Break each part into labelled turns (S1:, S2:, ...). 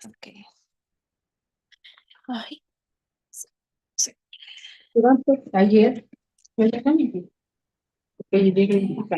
S1: Ok. Ay, sí.
S2: Durante ayer, ayer también, porque llegué a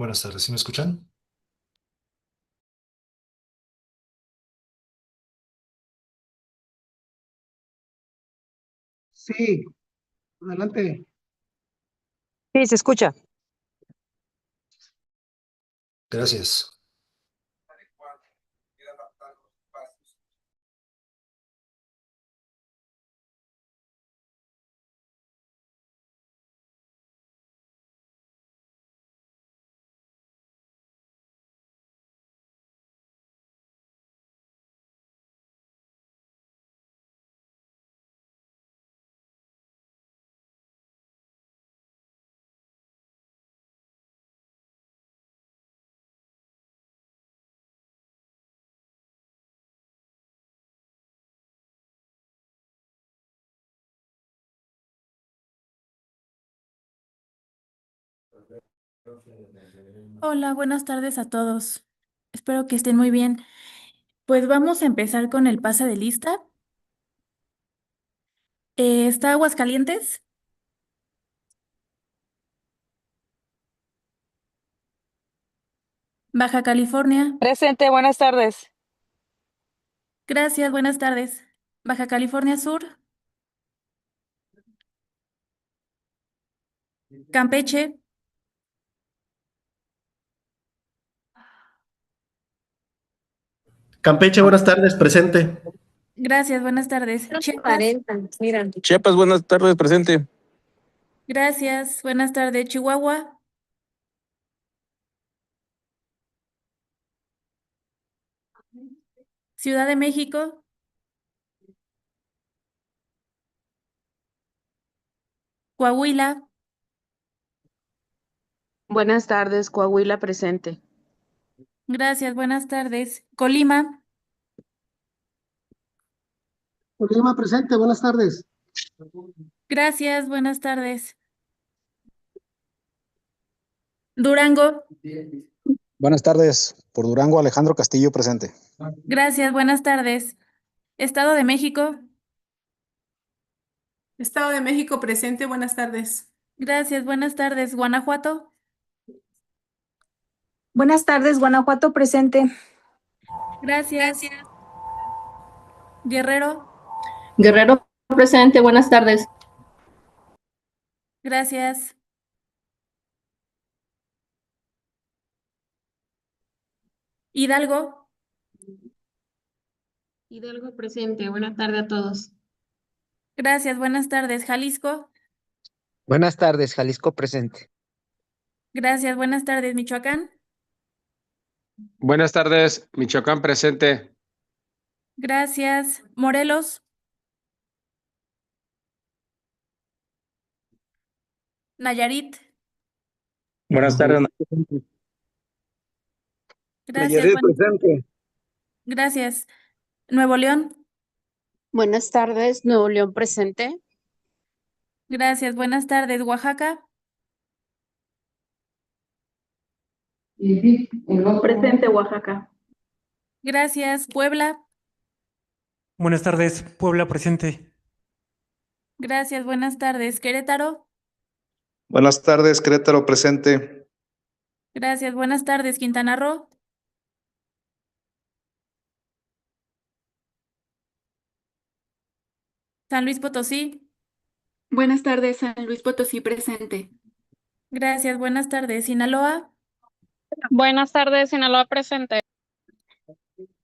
S3: Buenas tardes, ¿sí me escuchan?
S4: Sí, adelante.
S5: Sí, se escucha.
S3: Gracias.
S1: Hola, buenas tardes a todos. Espero que estén muy bien. Pues vamos a empezar con el pase de lista. ¿Está Aguascalientes? Baja California.
S5: Presente, buenas tardes.
S1: Gracias, buenas tardes. Baja California Sur. Campeche.
S6: Campeche, buenas tardes, presente.
S1: Gracias, buenas tardes. Chiapas.
S2: 40, mira.
S7: Chiapas, buenas tardes, presente.
S1: Gracias, buenas tardes. Chihuahua. Ciudad de México. Coahuila.
S2: Buenas tardes, Coahuila presente.
S1: Gracias, buenas tardes. Colima.
S4: Colima presente, buenas tardes.
S1: Gracias, buenas tardes. Durango.
S7: Buenas tardes. Por Durango, Alejandro Castillo, presente.
S1: Gracias, buenas tardes. Estado de México.
S8: Estado de México presente, buenas tardes.
S1: Gracias, buenas tardes. Guanajuato.
S5: Buenas tardes, Guanajuato presente.
S1: Gracias. Guerrero.
S9: Guerrero presente, buenas tardes.
S1: Gracias. Hidalgo.
S9: Hidalgo presente, buena tarde a todos.
S1: Gracias, buenas tardes. Jalisco.
S10: Buenas tardes, Jalisco presente.
S1: Gracias, buenas tardes. Michoacán.
S7: Buenas tardes, Michoacán, presente.
S1: Gracias. Morelos. Nayarit.
S7: Buenas tardes,
S1: Gracias,
S7: Nayarit, presente.
S1: gracias. Nuevo León.
S2: Buenas tardes, Nuevo León presente.
S1: Gracias, buenas tardes. Oaxaca.
S9: Presente, Oaxaca.
S1: Gracias. Puebla.
S11: Buenas tardes, Puebla presente.
S1: Gracias, buenas tardes. Querétaro.
S12: Buenas tardes, Querétaro presente.
S1: Gracias, buenas tardes. Quintana Roo. San Luis Potosí.
S8: Buenas tardes, San Luis Potosí presente.
S1: Gracias, buenas tardes. Sinaloa.
S13: Buenas tardes, Sinaloa presente.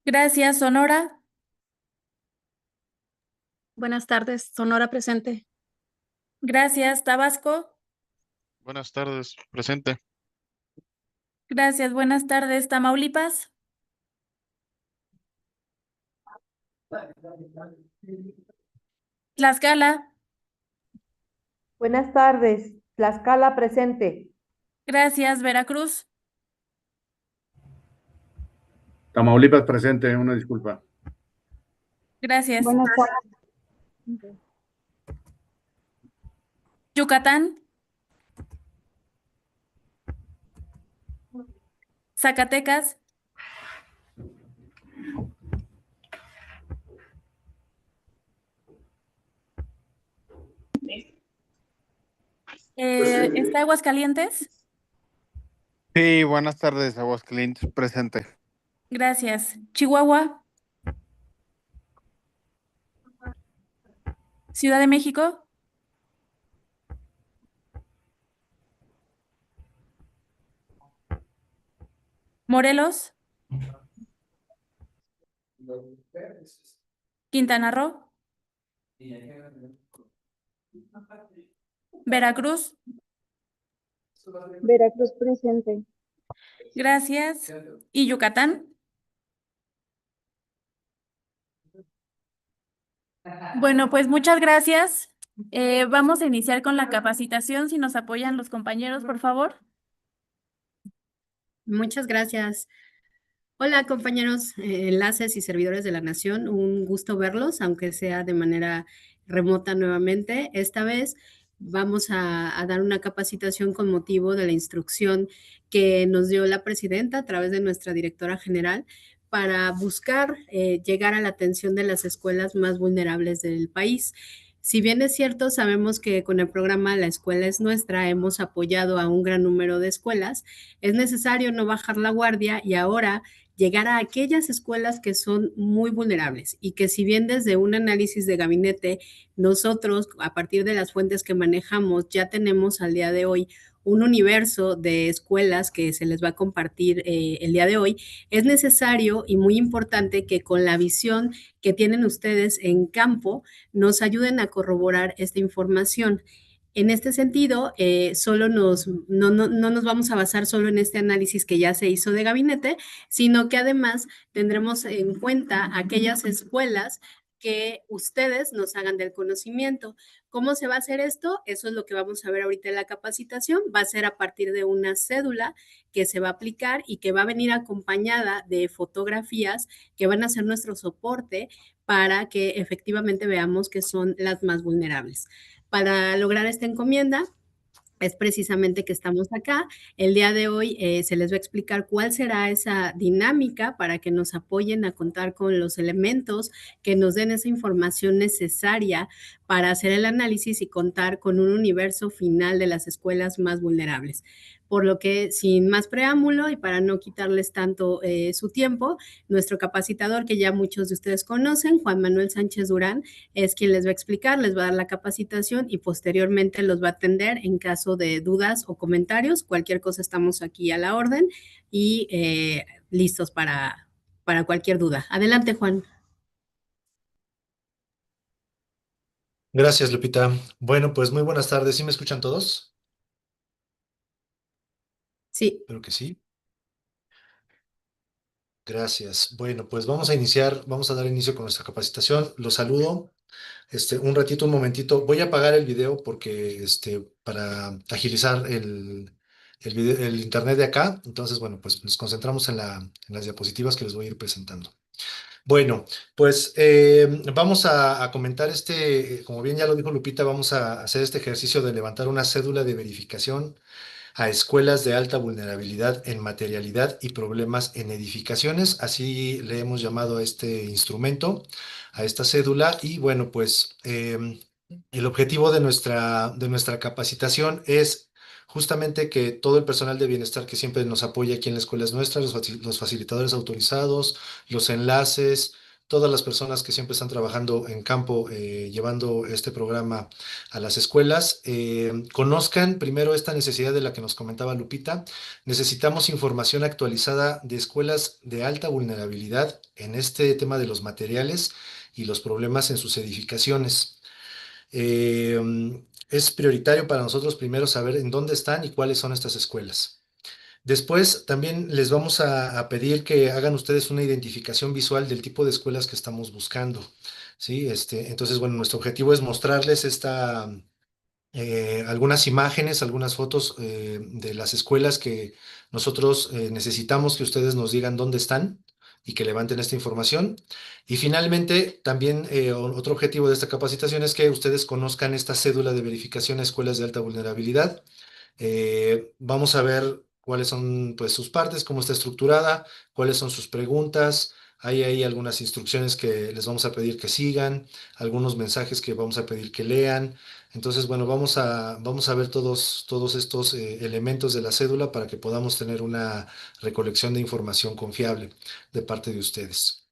S1: Gracias, Sonora.
S13: Buenas tardes, Sonora presente.
S1: Gracias, Tabasco.
S14: Buenas tardes, presente.
S1: Gracias, buenas tardes. Tamaulipas. Tlaxcala.
S14: Buenas tardes, Tlaxcala presente.
S1: Gracias, Veracruz.
S15: Tamaulipas presente, una disculpa.
S1: Gracias.
S14: Buenas tardes.
S1: Yucatán. Zacatecas. ¿Está Aguascalientes?
S16: Sí, buenas tardes, Aguascalientes presente.
S1: Gracias. Chihuahua. Ciudad de México. Morelos. Quintana Roo. Veracruz.
S14: Veracruz presente.
S1: Gracias. ¿Y Yucatán? Bueno, pues muchas gracias. Vamos a iniciar con la capacitación. Si nos apoyan los compañeros, por favor.
S17: Muchas gracias. Hola, compañeros, enlaces y servidores de la Nación. Un gusto verlos, aunque sea de manera remota nuevamente. Esta vez vamos a dar una capacitación con motivo de la instrucción que nos dio la presidenta a través de nuestra directora general para buscar llegar a la atención de las escuelas más vulnerables del país. Si bien es cierto, sabemos que con el programa La Escuela es Nuestra hemos apoyado a un gran número de escuelas, es necesario no bajar la guardia y ahora llegar a aquellas escuelas que son muy vulnerables y que si bien desde un análisis de gabinete nosotros a partir de las fuentes que manejamos ya tenemos al día de hoy un universo de escuelas que se les va a compartir el día de hoy, es necesario y muy importante que con la visión que tienen ustedes en campo nos ayuden a corroborar esta información. En este sentido, no nos vamos a basar solo en este análisis que ya se hizo de gabinete, sino que además tendremos en cuenta aquellas escuelas que ustedes nos hagan del conocimiento. ¿Cómo se va a hacer esto? Eso es lo que vamos a ver ahorita en la capacitación. Va a ser a partir de una cédula que se va a aplicar y que va a venir acompañada de fotografías que van a ser nuestro soporte para que efectivamente veamos que son las más vulnerables. Para lograr esta encomienda, es precisamente que estamos acá. El día de hoy se les va a explicar cuál será esa dinámica para que nos apoyen a contar con los elementos que nos den esa información necesaria para hacer el análisis y contar con un universo final de las escuelas más vulnerables. Por lo que, sin más preámbulo y para no quitarles tanto su tiempo, nuestro capacitador, que ya muchos de ustedes conocen, Juan Manuel Sánchez Durán, es quien les va a explicar, les va a dar la capacitación y posteriormente los va a atender en caso de dudas o comentarios. Cualquier cosa estamos aquí a la orden y listos para cualquier duda. Adelante, Juan.
S3: Gracias, Lupita. Bueno, pues muy buenas tardes. ¿Sí me escuchan todos?
S17: Sí.
S3: Espero que sí. Gracias. Bueno, pues vamos a iniciar, vamos a dar inicio con nuestra capacitación. Los saludo. Un ratito, un momentito. Voy a apagar el video porque, para agilizar el internet de acá. Entonces, bueno, pues nos concentramos en las diapositivas que les voy a ir presentando. Bueno, pues vamos a comentar como bien ya lo dijo Lupita, vamos a hacer este ejercicio de levantar una cédula de verificación a escuelas de alta vulnerabilidad en materialidad y problemas en edificaciones. Así le hemos llamado a este instrumento, a esta cédula. Y bueno, pues el objetivo de nuestra capacitación es justamente que todo el personal de bienestar que siempre nos apoya aquí en la escuela es nuestra, los facilitadores autorizados, los enlaces, todas las personas que siempre están trabajando en campo llevando este programa a las escuelas, conozcan primero esta necesidad de la que nos comentaba Lupita. Necesitamos información actualizada de escuelas de alta vulnerabilidad en este tema de los materiales y los problemas en sus edificaciones. Es prioritario para nosotros primero saber en dónde están y cuáles son estas escuelas. Después también les vamos a pedir que hagan ustedes una identificación visual del tipo de escuelas que estamos buscando. ¿Sí? Entonces, bueno, nuestro objetivo es mostrarles algunas imágenes, algunas fotos de las escuelas que nosotros necesitamos que ustedes nos digan dónde están y que levanten esta información. Y finalmente, también otro objetivo de esta capacitación es que ustedes conozcan esta cédula de verificación a escuelas de alta vulnerabilidad. Vamos a ver cuáles son pues, sus partes, cómo está estructurada, cuáles son sus preguntas. Hay ahí algunas instrucciones que les vamos a pedir que sigan, algunos mensajes que vamos a pedir que lean. Entonces, bueno, vamos a ver todos estos elementos de la cédula para que podamos tener una recolección de información confiable de parte de ustedes.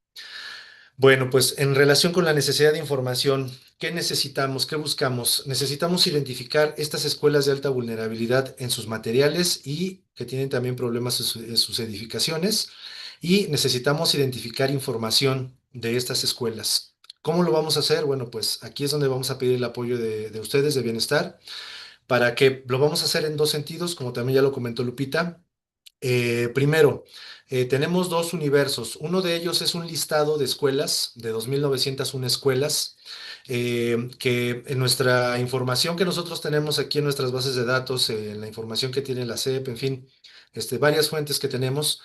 S3: Bueno, pues en relación con la necesidad de información, ¿qué necesitamos? ¿Qué buscamos? Necesitamos identificar estas escuelas de alta vulnerabilidad en sus materiales y que tienen también problemas en sus edificaciones. Y necesitamos identificar información de estas escuelas. ¿Cómo lo vamos a hacer? Bueno, pues aquí es donde vamos a pedir el apoyo de ustedes de bienestar, para que lo vamos a hacer en dos sentidos, como también ya lo comentó Lupita. Primero, tenemos dos universos. Uno de ellos es un listado de escuelas, de 2.901 escuelas, que en nuestra información que nosotros tenemos aquí en nuestras bases de datos, en la información que tiene la SEP, en fin, varias fuentes que tenemos,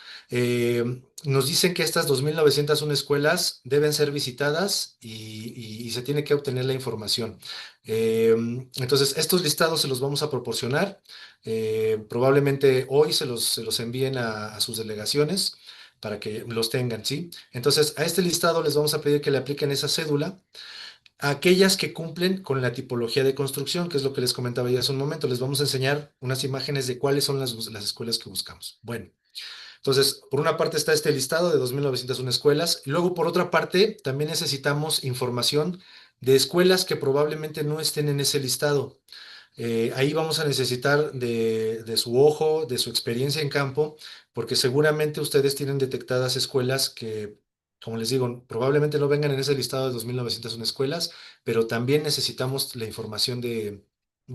S3: nos dicen que estas 2.901 escuelas deben ser visitadas y se tiene que obtener la información. Entonces, estos listados se los vamos a proporcionar. Probablemente hoy se los envíen a sus delegaciones para que los tengan, ¿sí? Entonces, a este listado les vamos a pedir que le apliquen esa cédula a aquellas que cumplen con la tipología de construcción, que es lo que les comentaba ya hace un momento. Les vamos a enseñar unas imágenes de cuáles son las escuelas que buscamos. Bueno, entonces, por una parte está este listado de 2.901 escuelas, y luego por otra parte también necesitamos información de escuelas que probablemente no estén en ese listado. Ahí vamos a necesitar de su ojo, de su experiencia en campo, porque seguramente ustedes tienen detectadas escuelas que, como les digo, probablemente no vengan en ese listado de 2.901 escuelas, pero también necesitamos la información de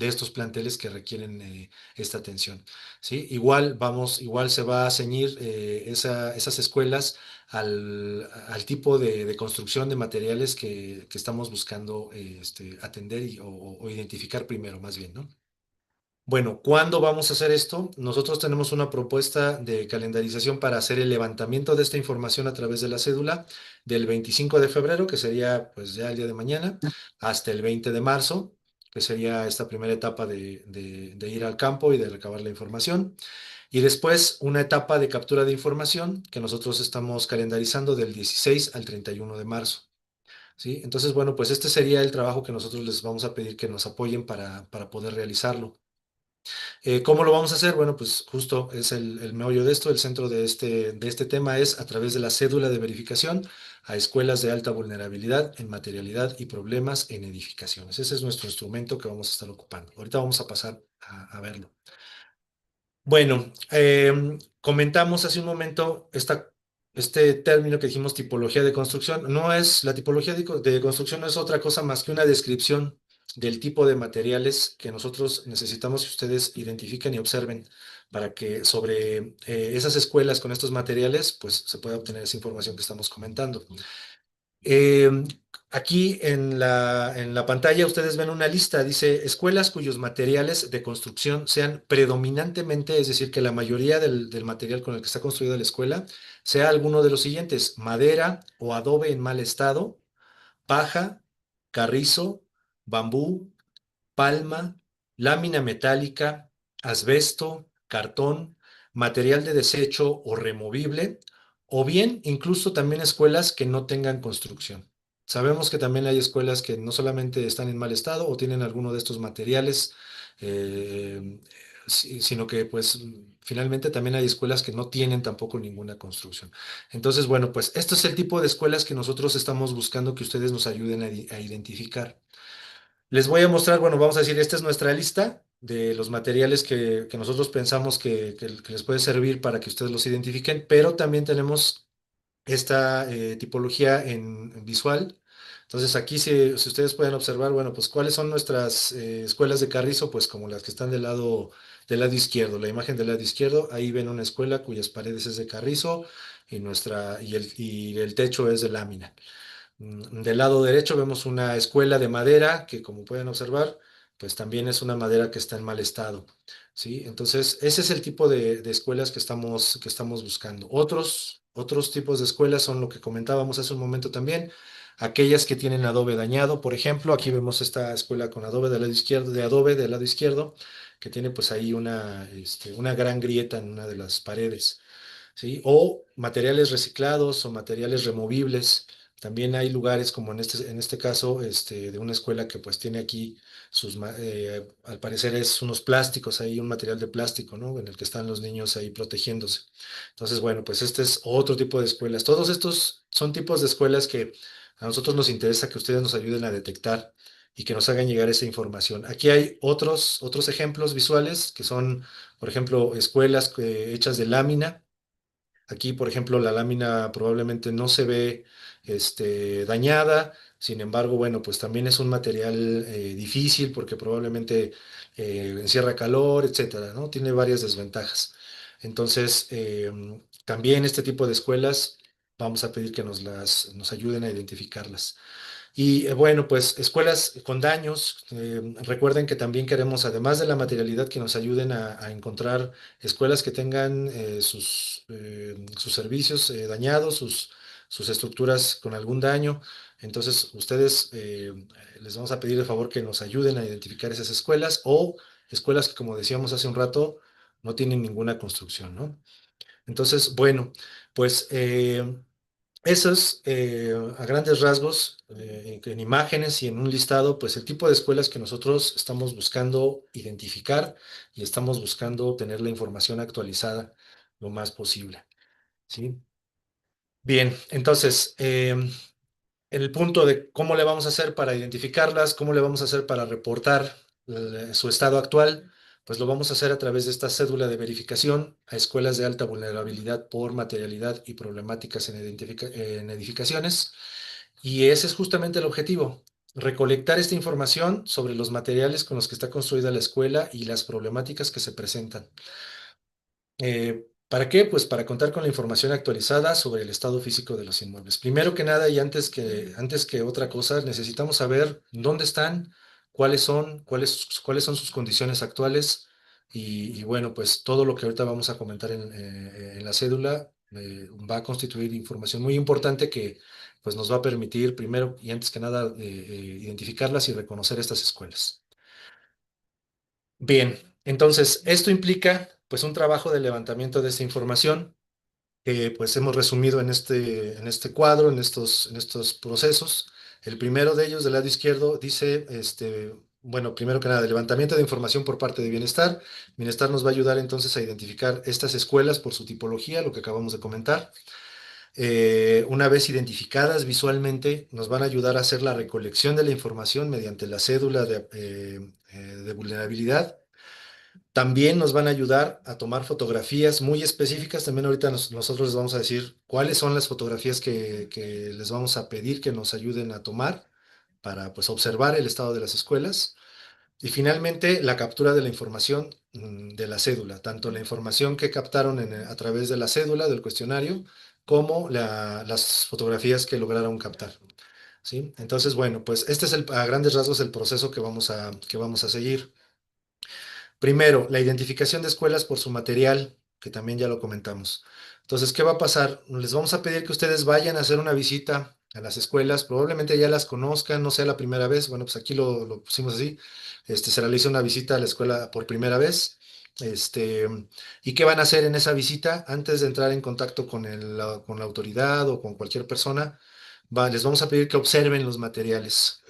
S3: estos planteles que requieren esta atención. ¿Sí? Igual se va a ceñir esas escuelas al tipo de construcción de materiales que estamos buscando atender o identificar primero, más bien, ¿no? Bueno, ¿cuándo vamos a hacer esto? Nosotros tenemos una propuesta de calendarización para hacer el levantamiento de esta información a través de la cédula del 25 de febrero, que sería pues ya el día de mañana, hasta el 20 de marzo, que sería esta primera etapa de ir al campo y de recabar la información. Y después una etapa de captura de información que nosotros estamos calendarizando del 16 al 31 de marzo. ¿Sí? Entonces, bueno, pues este sería el trabajo que nosotros les vamos a pedir que nos apoyen para poder realizarlo. ¿Cómo lo vamos a hacer? Bueno, pues justo es el meollo de esto, el centro de este tema es a través de la cédula de verificación a escuelas de alta vulnerabilidad en materialidad y problemas en edificaciones. Ese es nuestro instrumento que vamos a estar ocupando. Ahorita vamos a pasar a verlo. Bueno, comentamos hace un momento este término que dijimos tipología de construcción. La tipología de construcción no es otra cosa más que una descripción del tipo de materiales que nosotros necesitamos que ustedes identifiquen y observen para que sobre esas escuelas con estos materiales, pues se pueda obtener esa información que estamos comentando. Aquí en la pantalla ustedes ven una lista, dice escuelas cuyos materiales de construcción sean predominantemente, es decir, que la mayoría del material con el que está construida la escuela sea alguno de los siguientes: madera o adobe en mal estado, paja, carrizo, bambú, palma, lámina metálica, asbesto, cartón, material de desecho o removible, o bien incluso también escuelas que no tengan construcción. Sabemos que también hay escuelas que no solamente están en mal estado o tienen alguno de estos materiales, sino que pues finalmente también hay escuelas que no tienen tampoco ninguna construcción. Entonces, bueno, pues esto es el tipo de escuelas que nosotros estamos buscando que ustedes nos ayuden a identificar. Les voy a mostrar, bueno, vamos a decir, esta es nuestra lista de los materiales que nosotros pensamos que les puede servir para que ustedes los identifiquen, pero también tenemos esta tipología en visual. Entonces aquí si ustedes pueden observar, bueno, pues cuáles son nuestras escuelas de carrizo, pues como las que están del lado del lado izquierdo, la imagen del lado izquierdo, ahí ven una escuela cuyas paredes es de carrizo y el techo es de lámina. Del lado derecho vemos una escuela de madera que, como pueden observar, pues también es una madera que está en mal estado, ¿sí? Entonces, ese es el tipo de escuelas que estamos buscando. Otros tipos de escuelas son lo que comentábamos hace un momento también, aquellas que tienen adobe dañado. Por ejemplo, aquí vemos esta escuela con adobe del lado izquierdo, de adobe del lado izquierdo, que tiene pues ahí una gran grieta en una de las paredes. ¿Sí? O materiales reciclados o materiales removibles. También hay lugares como en este caso de una escuela que pues tiene aquí al parecer es unos plásticos, ahí un material de plástico, ¿no? En el que están los niños ahí protegiéndose. Entonces, bueno, pues este es otro tipo de escuelas. Todos estos son tipos de escuelas que a nosotros nos interesa que ustedes nos ayuden a detectar y que nos hagan llegar esa información. Aquí hay otros ejemplos visuales que son, por ejemplo, escuelas hechas de lámina. Aquí, por ejemplo, la lámina probablemente no se ve dañada, sin embargo, bueno, pues también es un material difícil porque probablemente encierra calor, etcétera, ¿no? Tiene varias desventajas. Entonces, también este tipo de escuelas vamos a pedir que nos ayuden a identificarlas. Y bueno, pues escuelas con daños, recuerden que también queremos, además de la materialidad, que nos ayuden a encontrar escuelas que tengan sus servicios dañados, sus estructuras con algún daño. Entonces, ustedes les vamos a pedir de favor que nos ayuden a identificar esas escuelas o escuelas que, como decíamos hace un rato, no tienen ninguna construcción, ¿no? Entonces, bueno, pues eso es, a grandes rasgos, en imágenes y en un listado, pues el tipo de escuelas que nosotros estamos buscando identificar y estamos buscando tener la información actualizada lo más posible, ¿sí? Bien, entonces, el punto de cómo le vamos a hacer para identificarlas, cómo le vamos a hacer para reportar su estado actual, pues lo vamos a hacer a través de esta cédula de verificación a escuelas de alta vulnerabilidad por materialidad y problemáticas en edificaciones. Y ese es justamente el objetivo, recolectar esta información sobre los materiales con los que está construida la escuela y las problemáticas que se presentan. ¿Para qué? Pues para contar con la información actualizada sobre el estado físico de los inmuebles. Primero que nada y antes que otra cosa, necesitamos saber dónde están, cuáles son sus condiciones actuales y bueno, pues todo lo que ahorita vamos a comentar en la cédula va a constituir información muy importante que pues nos va a permitir primero y antes que nada identificarlas y reconocer estas escuelas. Bien, entonces esto implica pues un trabajo de levantamiento de esta información que pues hemos resumido en este cuadro, en estos procesos. El primero de ellos, del lado izquierdo, dice, bueno, primero que nada, el levantamiento de información por parte de Bienestar. Bienestar nos va a ayudar entonces a identificar estas escuelas por su tipología, lo que acabamos de comentar. Una vez identificadas visualmente, nos van a ayudar a hacer la recolección de la información mediante la cédula de vulnerabilidad. También nos van a ayudar a tomar fotografías muy específicas. También ahorita nosotros les vamos a decir cuáles son las fotografías que les vamos a pedir que nos ayuden a tomar para pues, observar el estado de las escuelas. Y finalmente, la captura de la información de la cédula, tanto la información que captaron a través de la cédula, del cuestionario, como las fotografías que lograron captar. ¿Sí? Entonces, bueno, pues este es a grandes rasgos el proceso que vamos a seguir. Primero, la identificación de escuelas por su material, que también ya lo comentamos. Entonces, ¿qué va a pasar? Les vamos a pedir que ustedes vayan a hacer una visita a las escuelas, probablemente ya las conozcan, no sea la primera vez, bueno, pues aquí lo pusimos así, se realiza una visita a la escuela por primera vez, ¿y qué van a hacer en esa visita? Antes de entrar en contacto con con la autoridad o con cualquier persona, les vamos a pedir que observen los materiales.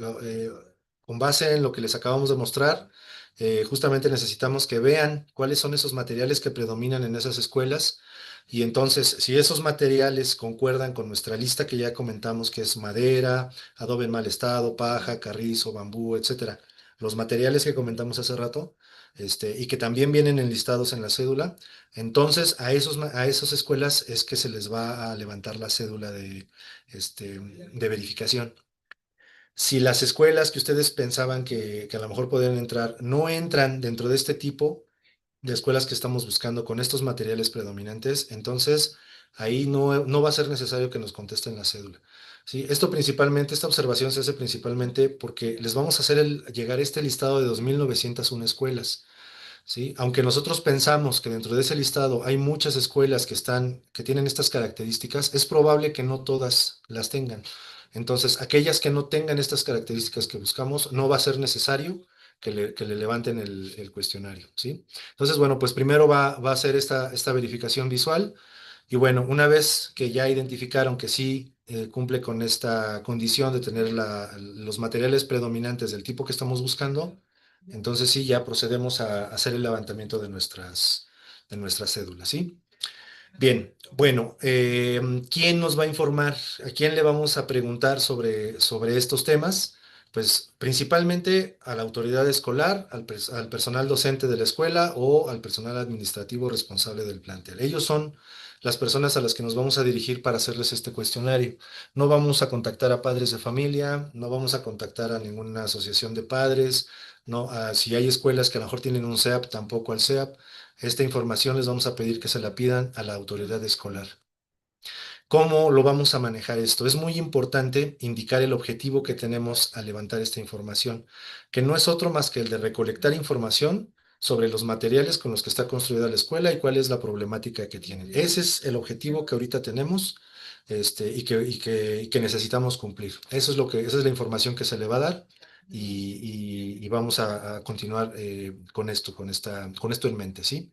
S3: Con base en lo que les acabamos de mostrar, justamente necesitamos que vean cuáles son esos materiales que predominan en esas escuelas y entonces si esos materiales concuerdan con nuestra lista que ya comentamos que es madera, adobe en mal estado, paja, carrizo, bambú, etcétera, los materiales que comentamos hace rato y que también vienen enlistados en la cédula, entonces a esas escuelas es que se les va a levantar la cédula de verificación. Si las escuelas que ustedes pensaban que a lo mejor podían entrar no entran dentro de este tipo, de escuelas que estamos buscando con estos materiales predominantes, entonces ahí no va a ser necesario que nos contesten la cédula. ¿Sí? Esto principalmente, esta observación se hace principalmente porque les vamos a hacer llegar este listado de 2.901 escuelas. ¿Sí? Aunque nosotros pensamos que dentro de ese listado hay muchas escuelas que tienen estas características, es probable que no todas las tengan. Entonces, aquellas que no tengan estas características que buscamos, no va a ser necesario que le levanten el cuestionario, ¿sí? Entonces, bueno, pues primero va a hacer esta verificación visual y bueno, una vez que ya identificaron que sí cumple con esta condición de tener los materiales predominantes del tipo que estamos buscando, entonces sí, ya procedemos a hacer el levantamiento de nuestras cédulas, ¿sí? Bien, bueno, ¿quién nos va a informar? ¿A quién le vamos a preguntar sobre estos temas? Pues principalmente a la autoridad escolar, al personal docente de la escuela o al personal administrativo responsable del plantel. Ellos son las personas a las que nos vamos a dirigir para hacerles este cuestionario. No vamos a contactar a padres de familia, no vamos a contactar a ninguna asociación de padres, no, si hay escuelas que a lo mejor tienen un SEAP, tampoco al SEAP. Esta información les vamos a pedir que se la pidan a la autoridad escolar. ¿Cómo lo vamos a manejar esto? Es muy importante indicar el objetivo que tenemos al levantar esta información, que no es otro más que el de recolectar información sobre los materiales con los que está construida la escuela y cuál es la problemática que tienen. Ese es el objetivo que ahorita tenemos, y que necesitamos cumplir. Esa es la información que se le va a dar y vamos a continuar con esto en mente, ¿sí?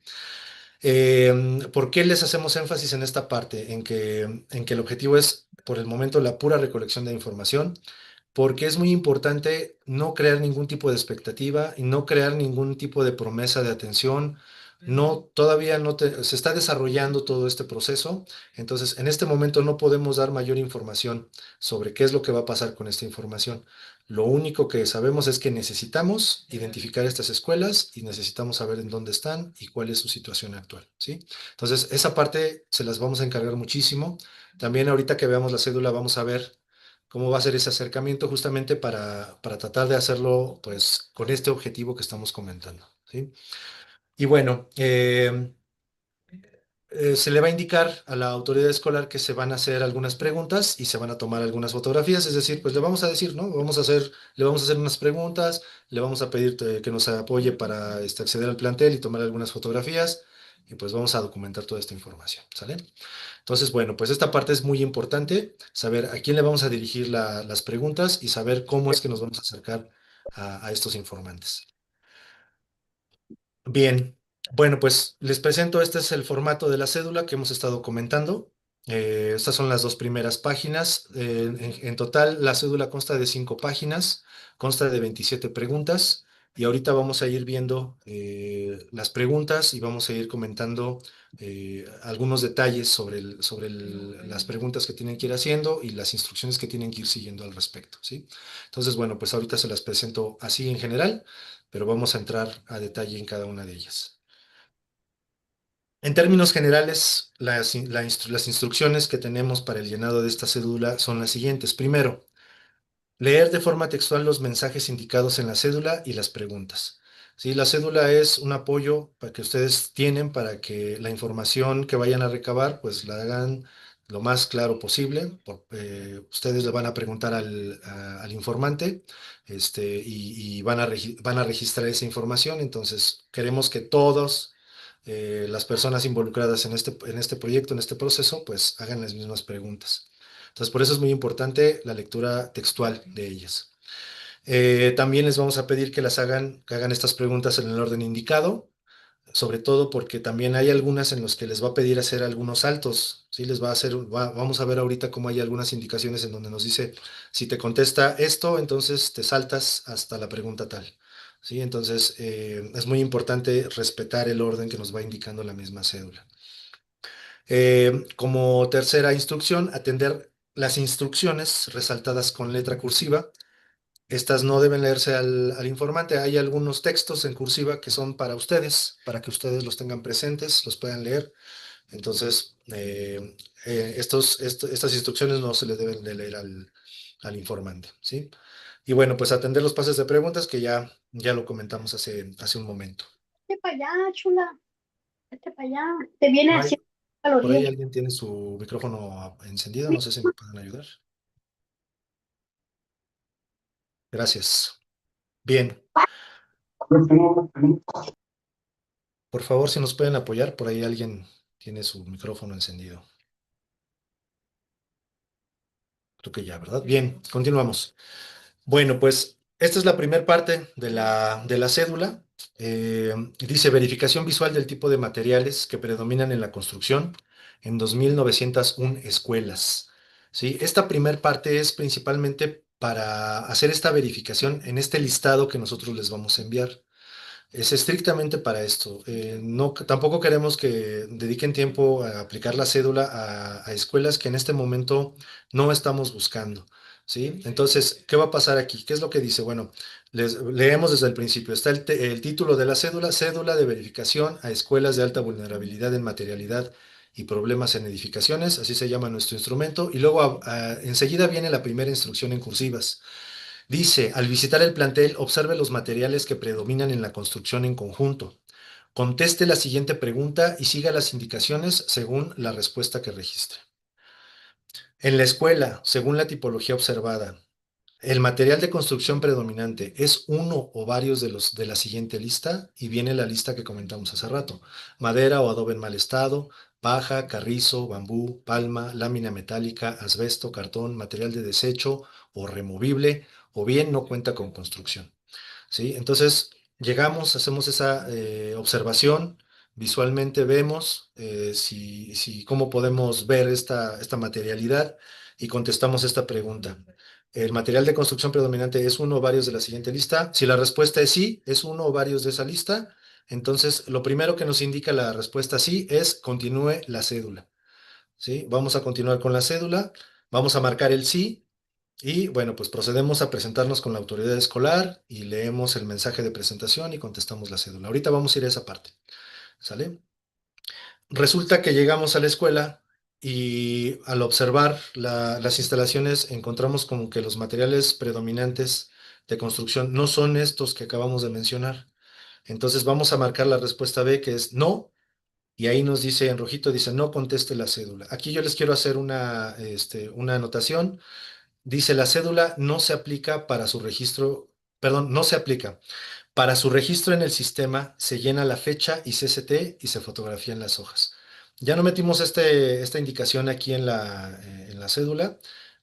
S3: ¿Por qué les hacemos énfasis en esta parte? En que el objetivo es, por el momento, la pura recolección de información, porque es muy importante no crear ningún tipo de expectativa y no crear ningún tipo de promesa de atención. No, todavía se está desarrollando todo este proceso, entonces en este momento no podemos dar mayor información sobre qué es lo que va a pasar con esta información. Lo único que sabemos es que necesitamos identificar estas escuelas y necesitamos saber en dónde están y cuál es su situación actual, ¿sí? Entonces, esa parte se las vamos a encargar muchísimo. También ahorita que veamos la cédula vamos a ver cómo va a ser ese acercamiento justamente para tratar de hacerlo pues con este objetivo que estamos comentando, ¿sí? Y bueno, se le va a indicar a la autoridad escolar que se van a hacer algunas preguntas y se van a tomar algunas fotografías, es decir, pues le vamos a decir, ¿no? Le vamos a hacer unas preguntas, le vamos a pedir que nos apoye para acceder al plantel y tomar algunas fotografías y pues vamos a documentar toda esta información, ¿sale? Entonces, bueno, pues esta parte es muy importante, saber a quién le vamos a dirigir las preguntas y saber cómo es que nos vamos a acercar a estos informantes. Bien, bueno, pues les presento, este es el formato de la cédula que hemos estado comentando. Estas son las dos primeras páginas. En total, la cédula consta de 5 páginas, consta de 27 preguntas y ahorita vamos a ir viendo las preguntas y vamos a ir comentando algunos detalles sobre las preguntas que tienen que ir haciendo y las instrucciones que tienen que ir siguiendo al respecto, ¿sí? Entonces, bueno, pues ahorita se las presento así en general, pero vamos a entrar a detalle en cada una de ellas. En términos generales, las instrucciones que tenemos para el llenado de esta cédula son las siguientes. Primero, leer de forma textual los mensajes indicados en la cédula y las preguntas. Sí, la cédula es un apoyo para que ustedes tienen para que la información que vayan a recabar, pues la hagan lo más claro posible. Ustedes le van a preguntar al informante, y van a registrar esa información. Entonces, queremos que todos las personas involucradas en este proyecto, en este proceso, pues hagan las mismas preguntas. Entonces, por eso es muy importante la lectura textual de ellas. También les vamos a pedir que hagan estas preguntas en el orden indicado, sobre todo porque también hay algunas en las que les va a pedir hacer algunos saltos, ¿sí? Vamos a ver ahorita cómo hay algunas indicaciones en donde nos dice, si te contesta esto, entonces te saltas hasta la pregunta tal, ¿sí? Entonces, es muy importante respetar el orden que nos va indicando la misma cédula. Como tercera instrucción, atender las instrucciones resaltadas con letra cursiva. Estas no deben leerse al informante. Hay algunos textos en cursiva que son para ustedes, para que ustedes los tengan presentes, los puedan leer. Entonces, estas instrucciones no se les deben de leer al informante, ¿sí? Y bueno, pues atender los pases de preguntas que ya lo comentamos hace un momento.
S18: vete para allá, chula. Vete para allá. Te viene
S3: Por ahí,
S18: haciendo
S3: por ahí
S18: calorías.
S3: alguien tiene su micrófono encendido, no sé si me pueden ayudar. Gracias. Bien, por favor, si nos pueden apoyar, por ahí alguien tiene su micrófono encendido. Creo que ya, ¿verdad? Bien, continuamos. Bueno, pues esta es la primera parte de la cédula. Dice verificación visual del tipo de materiales que predominan en la construcción en 2.901 escuelas. ¿Sí? Esta primera parte es principalmente para hacer esta verificación en este listado que nosotros les vamos a enviar. Es estrictamente para esto. No, tampoco queremos que dediquen tiempo a aplicar la cédula a escuelas que en este momento no estamos buscando. ¿Sí? Entonces, ¿qué va a pasar aquí? ¿Qué es lo que dice? Bueno, leemos desde el principio. Está el título de la cédula, cédula de verificación a escuelas de alta vulnerabilidad en materialidad y problemas en edificaciones, así se llama nuestro instrumento. Y luego enseguida viene la primera instrucción en cursivas. Dice, al visitar el plantel, observe los materiales que predominan en la construcción en conjunto. Conteste la siguiente pregunta y siga las indicaciones según la respuesta que registre. En la escuela, según la tipología observada, el material de construcción predominante es uno o varios de la siguiente lista y viene la lista que comentamos hace rato. Madera o adobe en mal estado, paja, carrizo, bambú, palma, lámina metálica, asbesto, cartón, material de desecho o removible o bien no cuenta con construcción. ¿Sí? Entonces, llegamos, hacemos esa observación, visualmente vemos cómo podemos ver esta materialidad y contestamos esta pregunta. ¿El material de construcción predominante es uno o varios de la siguiente lista? Si la respuesta es sí, es uno o varios de esa lista, entonces lo primero que nos indica la respuesta sí es continúe la cédula. ¿Sí? Vamos a continuar con la cédula, vamos a marcar el sí. Y bueno, pues procedemos a presentarnos con la autoridad escolar y leemos el mensaje de presentación y contestamos la cédula. Ahorita vamos a ir a esa parte, ¿sale? Resulta que llegamos a la escuela y al observar las instalaciones encontramos como que los materiales predominantes de construcción no son estos que acabamos de mencionar. Entonces vamos a marcar la respuesta B, que es no, y ahí nos dice en rojito, dice no conteste la cédula. Aquí yo les quiero hacer una anotación. Dice, la cédula no se aplica para su registro, perdón, no se aplica. Para su registro en el sistema se llena la fecha y CST y se fotografían las hojas. Ya no metimos esta indicación aquí en la cédula,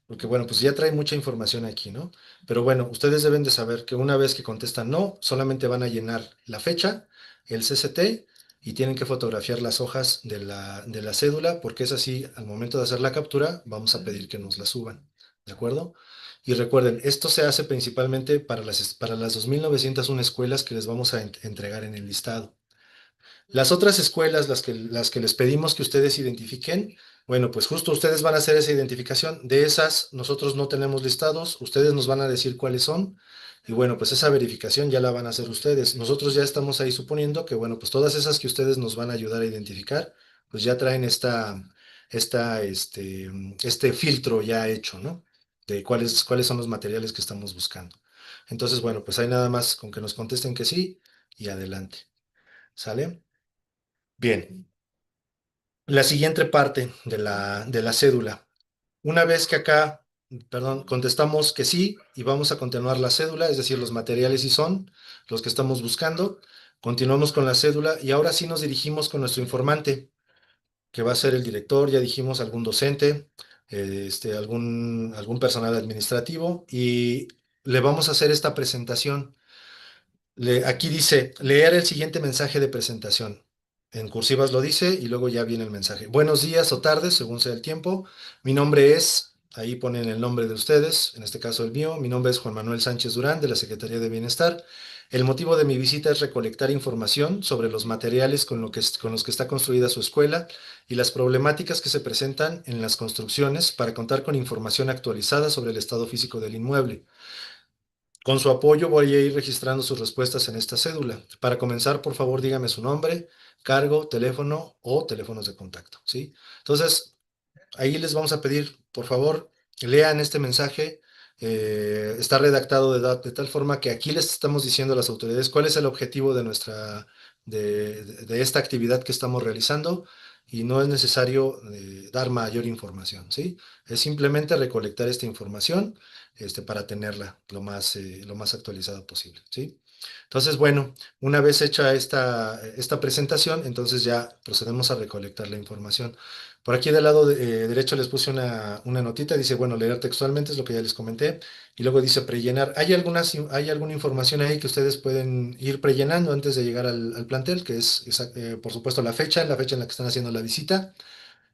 S3: porque bueno, pues ya trae mucha información aquí, ¿no? Pero bueno, ustedes deben de saber que una vez que contestan no, solamente van a llenar la fecha, el CST y tienen que fotografiar las hojas de la cédula, porque es así, al momento de hacer la captura, vamos a pedir que nos la suban. ¿De acuerdo? Y recuerden, esto se hace principalmente para las 2.901 escuelas que les vamos a entregar en el listado. Las otras escuelas, las que les pedimos que ustedes identifiquen, bueno, pues justo ustedes van a hacer esa identificación. De esas, nosotros no tenemos listados, ustedes nos van a decir cuáles son. Y bueno, pues esa verificación ya la van a hacer ustedes. Nosotros ya estamos ahí suponiendo que, bueno, pues todas esas que ustedes nos van a ayudar a identificar, pues ya traen este filtro ya hecho, ¿no? De cuáles son los materiales que estamos buscando. Entonces, bueno, pues hay nada más con que nos contesten que sí y adelante. ¿Sale? Bien. La siguiente parte de la cédula. Una vez que acá, perdón, contestamos que sí y vamos a continuar la cédula, es decir, los materiales sí son los que estamos buscando, continuamos con la cédula y ahora sí nos dirigimos con nuestro informante, que va a ser el director, ya dijimos, algún docente, algún personal administrativo y le vamos a hacer esta presentación. Aquí dice, leer el siguiente mensaje de presentación. En cursivas lo dice y luego ya viene el mensaje. Buenos días o tardes, según sea el tiempo. Mi nombre es, ahí ponen el nombre de ustedes, en este caso el mío. Mi nombre es Juan Manuel Sánchez Durán, de la Secretaría de Bienestar. El motivo de mi visita es recolectar información sobre los materiales con los que está construida su escuela y las problemáticas que se presentan en las construcciones para contar con información actualizada sobre el estado físico del inmueble. Con su apoyo voy a ir registrando sus respuestas en esta cédula. Para comenzar, por favor, dígame su nombre, cargo, teléfono o teléfonos de contacto, ¿sí? Entonces, ahí les vamos a pedir, por favor, lean este mensaje. Está redactado de tal forma que aquí les estamos diciendo a las autoridades cuál es el objetivo de de esta actividad que estamos realizando y no es necesario dar mayor información, ¿sí? Es simplemente recolectar esta información para tenerla lo más actualizada posible, ¿sí? Entonces, bueno, una vez hecha esta presentación, entonces ya procedemos a recolectar la información. Por aquí del lado derecho les puse una notita, dice, bueno, leer textualmente es lo que ya les comenté, y luego dice prellenar. Hay alguna información ahí que ustedes pueden ir prellenando antes de llegar al plantel, que es, por supuesto, la fecha en la que están haciendo la visita,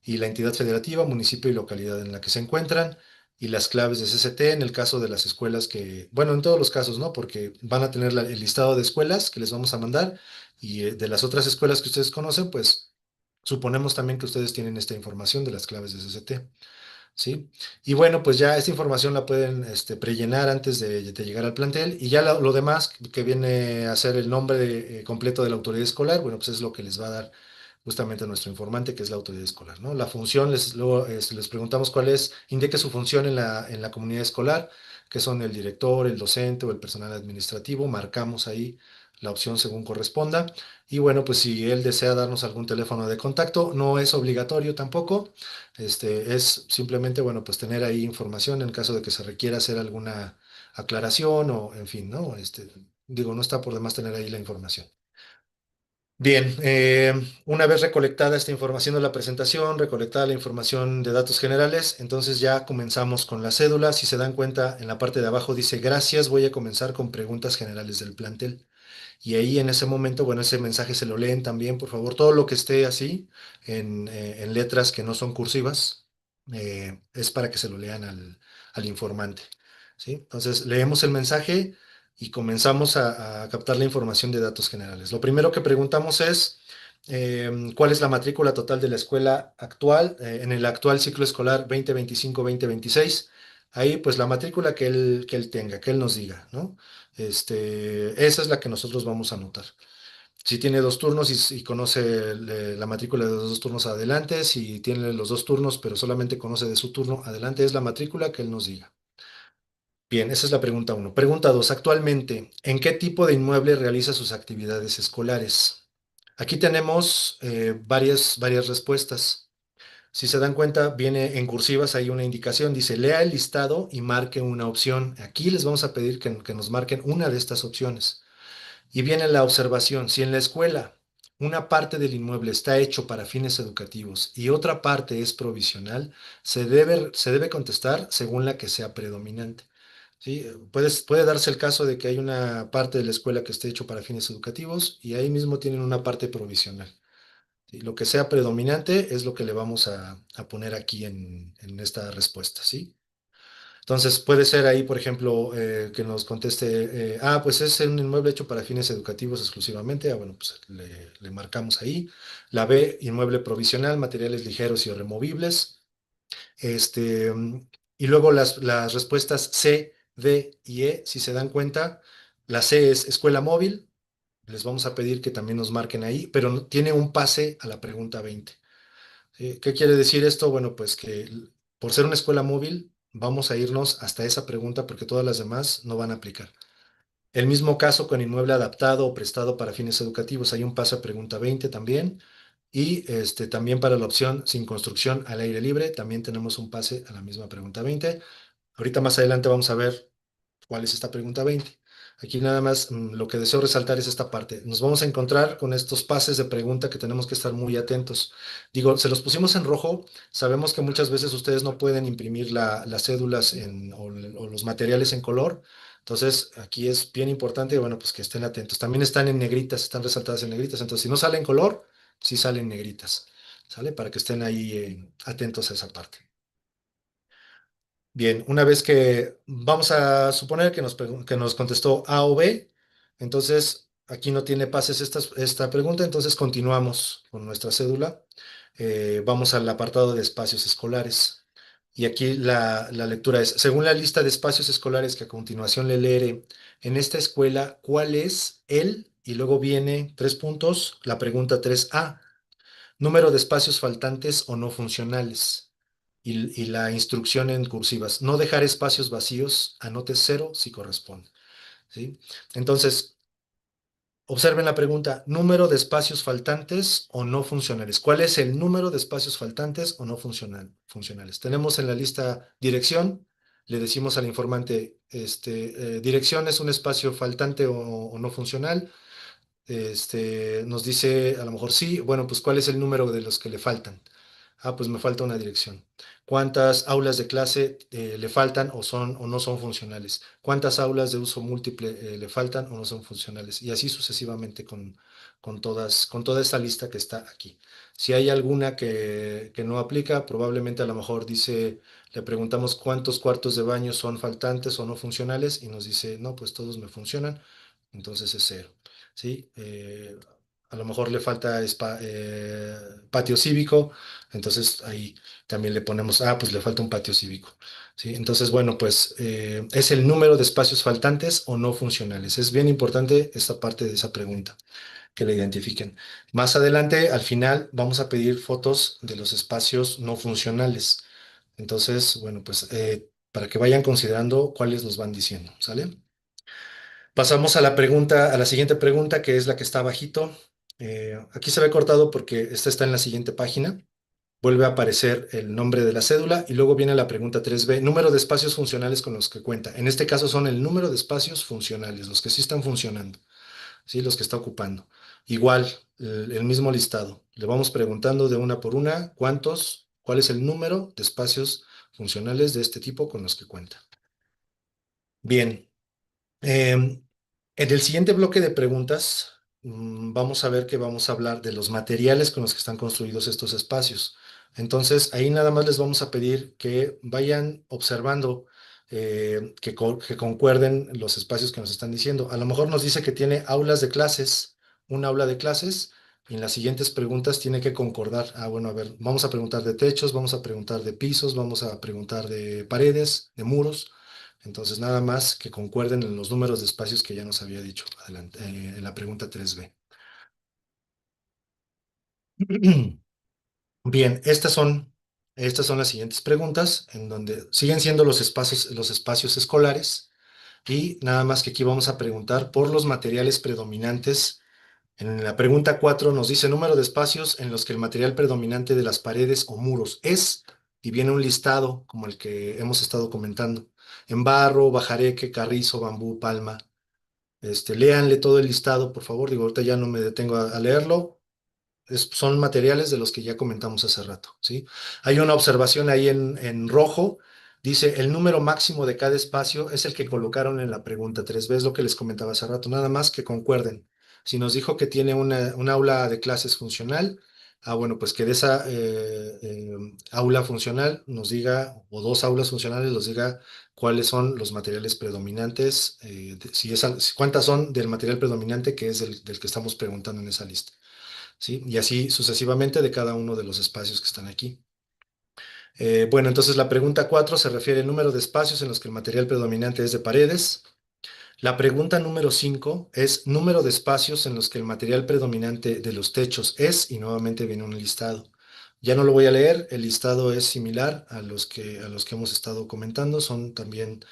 S3: y la entidad federativa, municipio y localidad en la que se encuentran, y las claves de CCT en el caso de las escuelas que, bueno, en todos los casos, ¿no? Porque van a tener el listado de escuelas que les vamos a mandar, y de las otras escuelas que ustedes conocen, pues suponemos también que ustedes tienen esta información de las claves de CCT. ¿Sí? Y bueno, pues ya esta información la pueden prellenar antes de llegar al plantel y ya lo demás que viene a ser el nombre completo de la autoridad escolar, bueno, pues es lo que les va a dar justamente a nuestro informante, que es la autoridad escolar, ¿no? La función, luego les preguntamos cuál es, indique su función en la comunidad escolar, que son el director, el docente o el personal administrativo, marcamos ahí la opción según corresponda. Y bueno, pues si él desea darnos algún teléfono de contacto, no es obligatorio tampoco. Es simplemente, bueno, pues tener ahí información en caso de que se requiera hacer alguna aclaración o, en fin, ¿no? Digo, no está por demás tener ahí la información. Bien, una vez recolectada esta información de la presentación, recolectada la información de datos generales, entonces ya comenzamos con la cédula. Si se dan cuenta, en la parte de abajo dice, gracias, voy a comenzar con preguntas generales del plantel. Y ahí en ese momento, bueno, ese mensaje se lo leen también, por favor. Todo lo que esté así, en letras que no son cursivas, es para que se lo lean al informante, ¿sí? Entonces, leemos el mensaje y comenzamos a captar la información de datos generales. Lo primero que preguntamos es, ¿cuál es la matrícula total de la escuela actual, en el actual ciclo escolar 2025-2026? Ahí, pues, la matrícula que él tenga, que él nos diga, ¿no? Esa es la que nosotros vamos a anotar. Si tiene dos turnos y conoce la matrícula de los dos turnos, adelante. Si tiene los dos turnos, pero solamente conoce de su turno, adelante. Es la matrícula que él nos diga. Bien, esa es la pregunta uno. Pregunta dos. Actualmente, ¿en qué tipo de inmueble realiza sus actividades escolares? Aquí tenemos varias respuestas. Si se dan cuenta, viene en cursivas, hay una indicación, dice, lea el listado y marque una opción. Aquí les vamos a pedir que nos marquen una de estas opciones. Y viene la observación, si en la escuela una parte del inmueble está hecho para fines educativos y otra parte es provisional, se debe contestar según la que sea predominante. ¿Sí? Puede darse el caso de que hay una parte de la escuela que esté hecho para fines educativos y ahí mismo tienen una parte provisional. ¿Sí? Lo que sea predominante es lo que le vamos a poner aquí en esta respuesta, ¿sí? Entonces puede ser ahí, por ejemplo, que nos conteste, pues es un inmueble hecho para fines educativos exclusivamente. Bueno, pues le marcamos ahí. La B, inmueble provisional, materiales ligeros y removibles. Este, mm, y luego las respuestas C, D y E, si se dan cuenta, la C es escuela móvil. Les vamos a pedir que también nos marquen ahí, pero tiene un pase a la pregunta 20. ¿Qué quiere decir esto? Bueno, pues que por ser una escuela móvil, vamos a irnos hasta esa pregunta porque todas las demás no van a aplicar. El mismo caso con inmueble adaptado o prestado para fines educativos. Hay un paso a pregunta 20 también. Y también para la opción sin construcción al aire libre, también tenemos un pase a la misma pregunta 20. Ahorita más adelante vamos a ver cuál es esta pregunta 20. Aquí nada más lo que deseo resaltar es esta parte. Nos vamos a encontrar con estos pases de pregunta que tenemos que estar muy atentos. Digo, se los pusimos en rojo. Sabemos que muchas veces ustedes no pueden imprimir las cédulas o los materiales en color. Entonces, aquí es bien importante, bueno, pues que estén atentos. También están en negritas, están resaltadas en negritas. Entonces, si no sale en color, sí salen negritas. ¿Sale? Para que estén ahí atentos a esa parte. Bien, una vez que vamos a suponer que nos contestó A o B, entonces aquí no tiene pases esta pregunta, entonces continuamos con nuestra cédula. Vamos al apartado de espacios escolares. Y aquí la lectura es, según la lista de espacios escolares que a continuación le leeré, en esta escuela, ¿cuál es el? Y luego viene 3 puntos, la pregunta 3A, número de espacios faltantes o no funcionales y la instrucción en cursivas. No dejar espacios vacíos, anote 0 si corresponde. ¿Sí? Entonces, observen la pregunta, número de espacios faltantes o no funcionales. ¿Cuál es el número de espacios faltantes o no funcionales? Tenemos en la lista dirección, le decimos al informante, dirección es un espacio faltante o no funcional. Nos dice a lo mejor sí, bueno, pues ¿cuál es el número de los que le faltan? Ah, pues me falta una dirección. ¿Cuántas aulas de clase le faltan o no son funcionales? ¿Cuántas aulas de uso múltiple le faltan o no son funcionales? Y así sucesivamente con toda esta lista que está aquí. Si hay alguna que no aplica, probablemente a lo mejor dice, le preguntamos cuántos cuartos de baño son faltantes o no funcionales y nos dice, no, pues todos me funcionan, entonces es cero. ¿Sí? A lo mejor le falta patio cívico, entonces ahí también le ponemos, pues le falta un patio cívico. ¿Sí? Entonces, bueno, pues es el número de espacios faltantes o no funcionales. Es bien importante esta parte de esa pregunta, que la identifiquen. Más adelante, al final, vamos a pedir fotos de los espacios no funcionales. Entonces, bueno, pues para que vayan considerando cuáles nos van diciendo, ¿sale? Pasamos a a la siguiente pregunta, que es la que está abajito. Aquí se ve cortado porque esta está en la siguiente página. Vuelve a aparecer el nombre de la cédula y luego viene la pregunta 3B, número de espacios funcionales con los que cuenta. En este caso son el número de espacios funcionales, los que sí están funcionando, ¿sí? Los que está ocupando. Igual, el mismo listado. Le vamos preguntando de una por una cuál es el número de espacios funcionales de este tipo con los que cuenta. Bien. En el siguiente bloque de preguntas, vamos a ver que vamos a hablar de los materiales con los que están construidos estos espacios. Entonces, ahí nada más les vamos a pedir que vayan observando que concuerden los espacios que nos están diciendo. A lo mejor nos dice que tiene aulas de clases, un aula de clases, y en las siguientes preguntas tiene que concordar. Bueno, a ver, vamos a preguntar de techos, vamos a preguntar de pisos, vamos a preguntar de paredes, de muros. Entonces, nada más que concuerden en los números de espacios que ya nos había dicho en la pregunta 3B. Bien, estas son las siguientes preguntas, en donde siguen siendo los espacios escolares, y nada más que aquí vamos a preguntar por los materiales predominantes. En la pregunta 4 nos dice número de espacios en los que el material predominante de las paredes o muros es, y viene un listado como el que hemos estado comentando, en barro, bajareque, carrizo, bambú, palma. Léanle todo el listado, por favor. Digo, ahorita ya no me detengo a leerlo. Son materiales de los que ya comentamos hace rato, ¿sí? Hay una observación ahí en rojo. Dice, el número máximo de cada espacio es el que colocaron en la pregunta 3B, es lo que les comentaba hace rato. Nada más que concuerden. Si nos dijo que tiene un aula de clases funcional, bueno, pues que de esa aula funcional nos diga, o dos aulas funcionales nos diga cuáles son los materiales predominantes, cuántas son del material predominante que es del que estamos preguntando en esa lista. ¿Sí? Y así sucesivamente de cada uno de los espacios que están aquí. Bueno, entonces la pregunta 4 se refiere al número de espacios en los que el material predominante es de paredes. La pregunta número 5 es número de espacios en los que el material predominante de los techos es, y nuevamente viene un listado. Ya no lo voy a leer, el listado es similar a los que hemos estado comentando, son también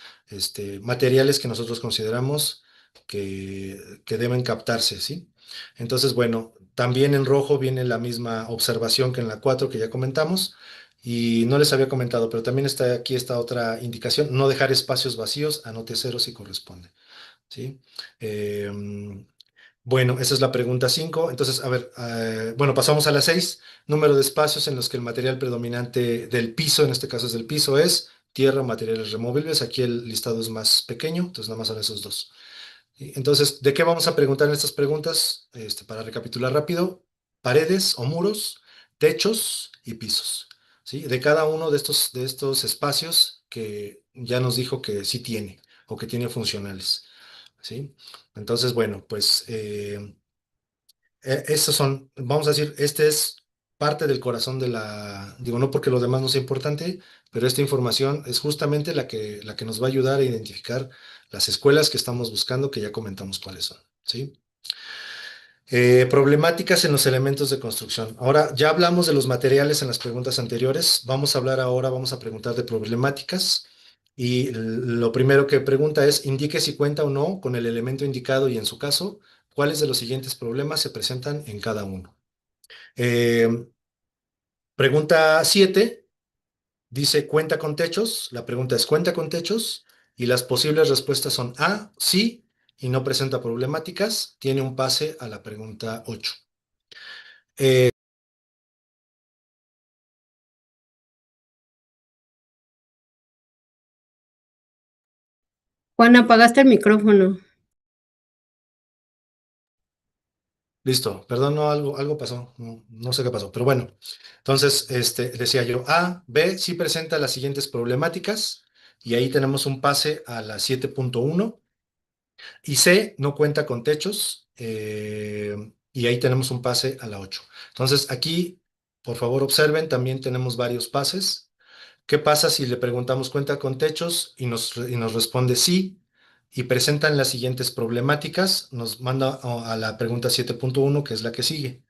S3: materiales que nosotros consideramos que deben captarse, ¿sí? Entonces, bueno, también en rojo viene la misma observación que en la 4 que ya comentamos, y no les había comentado, pero también está aquí esta otra indicación, no dejar espacios vacíos, anote 0 si corresponde, ¿sí? Bueno, esa es la pregunta 5. Entonces, a ver, bueno, pasamos a la 6. Número de espacios en los que el material predominante del piso, en este caso es del piso, es tierra, materiales removibles. Aquí el listado es más pequeño, entonces nada más son esos dos. Entonces, ¿de qué vamos a preguntar en estas preguntas? Para recapitular rápido, paredes o muros, techos y pisos, ¿sí? De cada uno de estos espacios que ya nos dijo que sí tiene o que tiene funcionales, ¿sí? Entonces, bueno, pues estos son, vamos a decir, este es parte del corazón digo, no porque lo demás no sea importante, pero esta información es justamente la que nos va a ayudar a identificar las escuelas que estamos buscando, que ya comentamos cuáles son, ¿sí? Problemáticas en los elementos de construcción. Ahora, ya hablamos de los materiales en las preguntas anteriores. Vamos a preguntar de problemáticas. Y lo primero que pregunta es, indique si cuenta o no con el elemento indicado y en su caso, cuáles de los siguientes problemas se presentan en cada uno. Eh, Pregunta 7 dice, ¿cuenta con techos? La pregunta es, ¿cuenta con techos? Y las posibles respuestas son A, sí, y no presenta problemáticas. Tiene un pase a la pregunta 8.
S17: Juan, apagaste el micrófono.
S3: Listo, perdón, no, algo pasó, no sé qué pasó, pero bueno, entonces, decía yo, A, B, sí presenta las siguientes problemáticas, y ahí tenemos un pase a la 7.1, y C, no cuenta con techos, y ahí tenemos un pase a la 8. Entonces, aquí, por favor, observen, también tenemos varios pases. ¿Qué pasa si le preguntamos cuenta con techos y nos responde sí y presentan las siguientes problemáticas? Nos manda a la pregunta 7.1, que es la que sigue.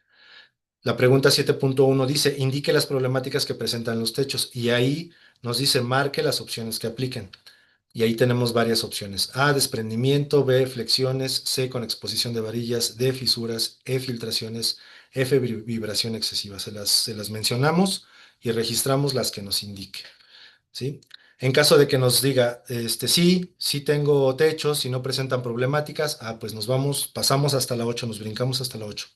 S3: La pregunta 7.1 dice, indique las problemáticas que presentan los techos, y ahí nos dice, marque las opciones que apliquen. Y ahí tenemos varias opciones. A, desprendimiento; B, flexiones; C, con exposición de varillas; D, fisuras; E, filtraciones; F, vibración excesiva. Se las mencionamos y registramos las que nos indique. ¿Sí? En caso de que nos diga, sí, sí tengo techos y no presentan problemáticas, pues pasamos hasta la 8, nos brincamos hasta la 8.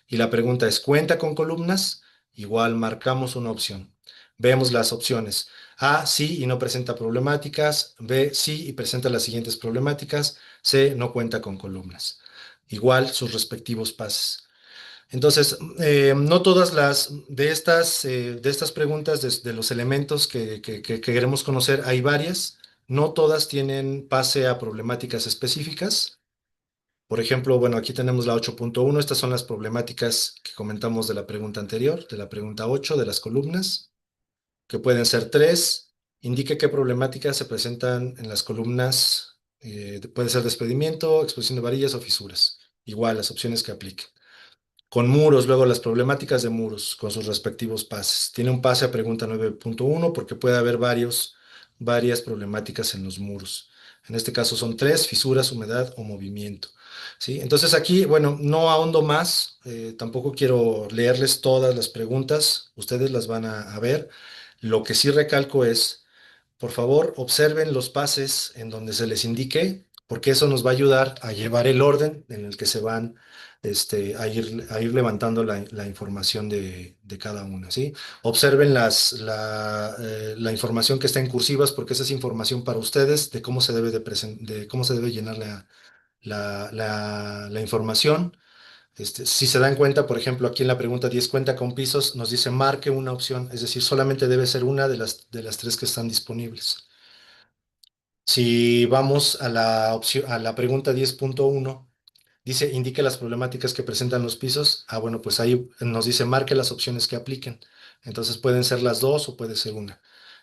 S3: Y la pregunta es, ¿cuenta con columnas? Igual marcamos una opción. Vemos las opciones. A, sí y no presenta problemáticas. B, sí y presenta las siguientes problemáticas. C, no cuenta con columnas. Igual sus respectivos pases. Entonces, no todas de estas preguntas, de los elementos que queremos conocer, hay varias. No todas tienen pase a problemáticas específicas. Por ejemplo, bueno, aquí tenemos la 8.1. Estas son las problemáticas que comentamos de la pregunta anterior, de la pregunta 8, de las columnas, que pueden ser tres. Indique qué problemáticas se presentan en las columnas. Puede ser despedimiento, exposición de varillas o fisuras. Igual, las opciones que apliquen. Con muros, luego las problemáticas de muros con sus respectivos pases. Tiene un pase a pregunta 9.1 porque puede haber varias problemáticas en los muros. En este caso son tres: fisuras, humedad o movimiento. ¿Sí? Entonces aquí, bueno, no ahondo más, tampoco quiero leerles todas las preguntas, ustedes las van a ver. Lo que sí recalco es, por favor, observen los pases en donde se les indique, porque eso nos va a ayudar a llevar el orden en el que se van a ir levantando la información de cada una, ¿sí? Observen la información que está en cursivas, porque esa es información para ustedes de cómo se debe de cómo se debe llenar la información. Si se dan cuenta, por ejemplo, aquí en la pregunta 10, ¿cuenta con pisos? Nos dice marque una opción, es decir, solamente debe ser una de las tres que están disponibles. Si vamos a la pregunta 10.1, dice indique las problemáticas que presentan los pisos. Bueno, pues ahí nos dice marque las opciones que apliquen. Entonces pueden ser las dos o puede ser una.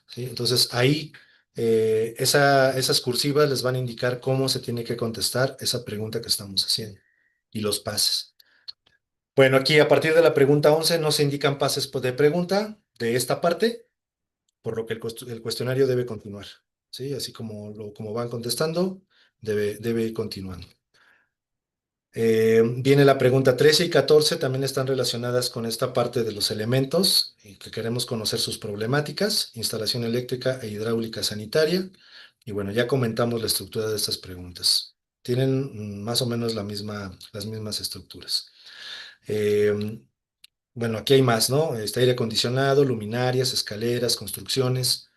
S3: ¿Sí? Entonces ahí esas cursivas les van a indicar cómo se tiene que contestar esa pregunta que estamos haciendo y los pases. Bueno, aquí a partir de la pregunta 11 no se indican pases de pregunta de esta parte, por lo que el cuestionario debe continuar. ¿Sí? Así como van contestando, debe ir continuando. Viene la pregunta 13 y 14, también están relacionadas con esta parte de los elementos, y que queremos conocer sus problemáticas: instalación eléctrica e hidráulica sanitaria. Y bueno, ya comentamos la estructura de estas preguntas. Tienen más o menos las mismas estructuras. Bueno, aquí hay más, ¿no? Aire acondicionado, luminarias, escaleras, construcciones.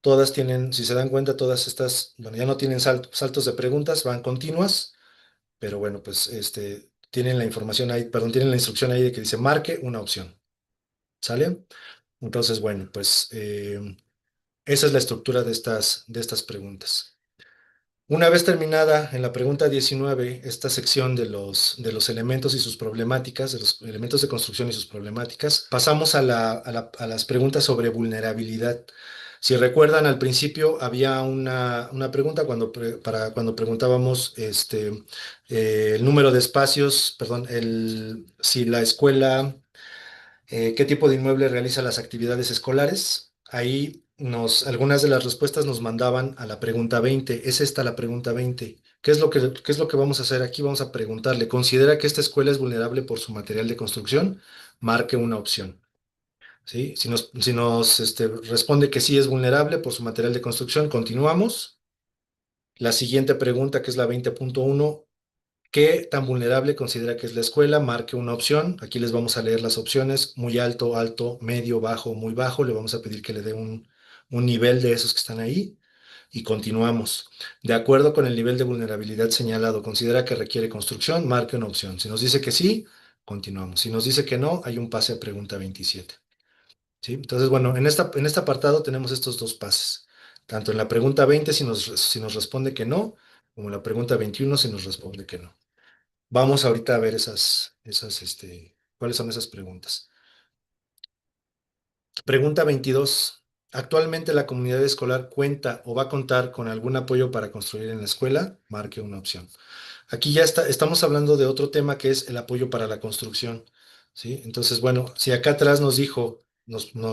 S3: Todas tienen, si se dan cuenta, todas estas, bueno, ya no tienen saltos de preguntas, van continuas, pero bueno, pues tienen la información ahí, perdón, tienen la instrucción ahí de que dice marque una opción. ¿Sale? Entonces, bueno, pues esa es la estructura de estas preguntas. Una vez terminada en la pregunta 19 esta sección de los elementos y sus problemáticas, de los elementos de construcción y sus problemáticas, pasamos a las preguntas sobre vulnerabilidad. Si recuerdan, al principio había una pregunta cuando preguntábamos el número de espacios, perdón, si la escuela, qué tipo de inmueble realiza las actividades escolares. Ahí algunas de las respuestas nos mandaban a la pregunta 20. Es esta la pregunta 20, qué es lo que vamos a hacer aquí? Vamos a preguntarle, ¿considera que esta escuela es vulnerable por su material de construcción? Marque una opción. ¿Sí? Si nos responde que sí es vulnerable por su material de construcción, continuamos. La siguiente pregunta, que es la 20.1, ¿qué tan vulnerable considera que es la escuela? Marque una opción. Aquí les vamos a leer las opciones: muy alto, alto, medio, bajo, muy bajo. Le vamos a pedir que le dé un nivel de esos que están ahí. Y continuamos. De acuerdo con el nivel de vulnerabilidad señalado, ¿considera que requiere construcción? Marque una opción. Si nos dice que sí, continuamos. Si nos dice que no, hay un pase a pregunta 27. ¿Sí? Entonces, bueno, en este apartado tenemos estos dos pases. Tanto en la pregunta 20 si nos responde que no, como en la pregunta 21 si nos responde que no. Vamos ahorita a ver cuáles son esas preguntas. Pregunta 22. ¿Actualmente la comunidad escolar cuenta o va a contar con algún apoyo para construir en la escuela? Marque una opción. Aquí ya estamos hablando de otro tema que es el apoyo para la construcción, ¿sí? Entonces, bueno, si acá atrás nos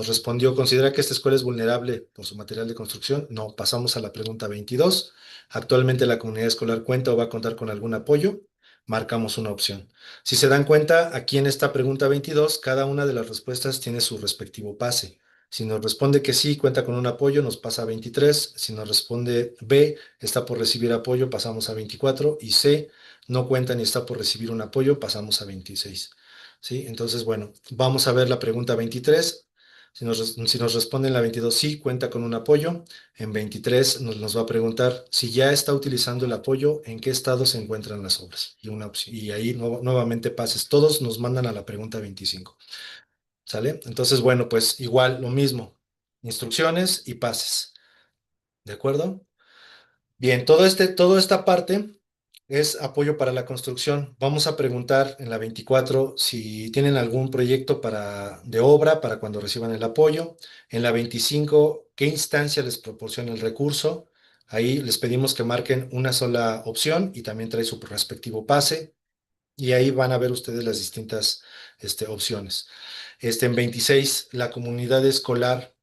S3: respondió, ¿considera que esta escuela es vulnerable por su material de construcción? No, pasamos a la pregunta 22. ¿Actualmente la comunidad escolar cuenta o va a contar con algún apoyo? Marcamos una opción. Si se dan cuenta, aquí en esta pregunta 22, cada una de las respuestas tiene su respectivo pase. Si nos responde que sí, cuenta con un apoyo, nos pasa a 23. Si nos responde B, está por recibir apoyo, pasamos a 24. Y C, no cuenta ni está por recibir un apoyo, pasamos a 26. ¿Sí? Entonces, bueno, vamos a ver la pregunta 23. Si nos responde en la 22, sí, cuenta con un apoyo. En 23 nos va a preguntar si ya está utilizando el apoyo, en qué estado se encuentran las obras. Y ahí nuevamente pases. Todos nos mandan a la pregunta 25. ¿Sale? Entonces, bueno, pues igual lo mismo. Instrucciones y pases. ¿De acuerdo? Bien, toda esta parte es apoyo para la construcción. Vamos a preguntar en la 24 si tienen algún proyecto de obra para cuando reciban el apoyo. En la 25, ¿qué instancia les proporciona el recurso? Ahí les pedimos que marquen una sola opción y también trae su respectivo pase. Y ahí van a ver ustedes las distintas opciones. En 26, la comunidad escolar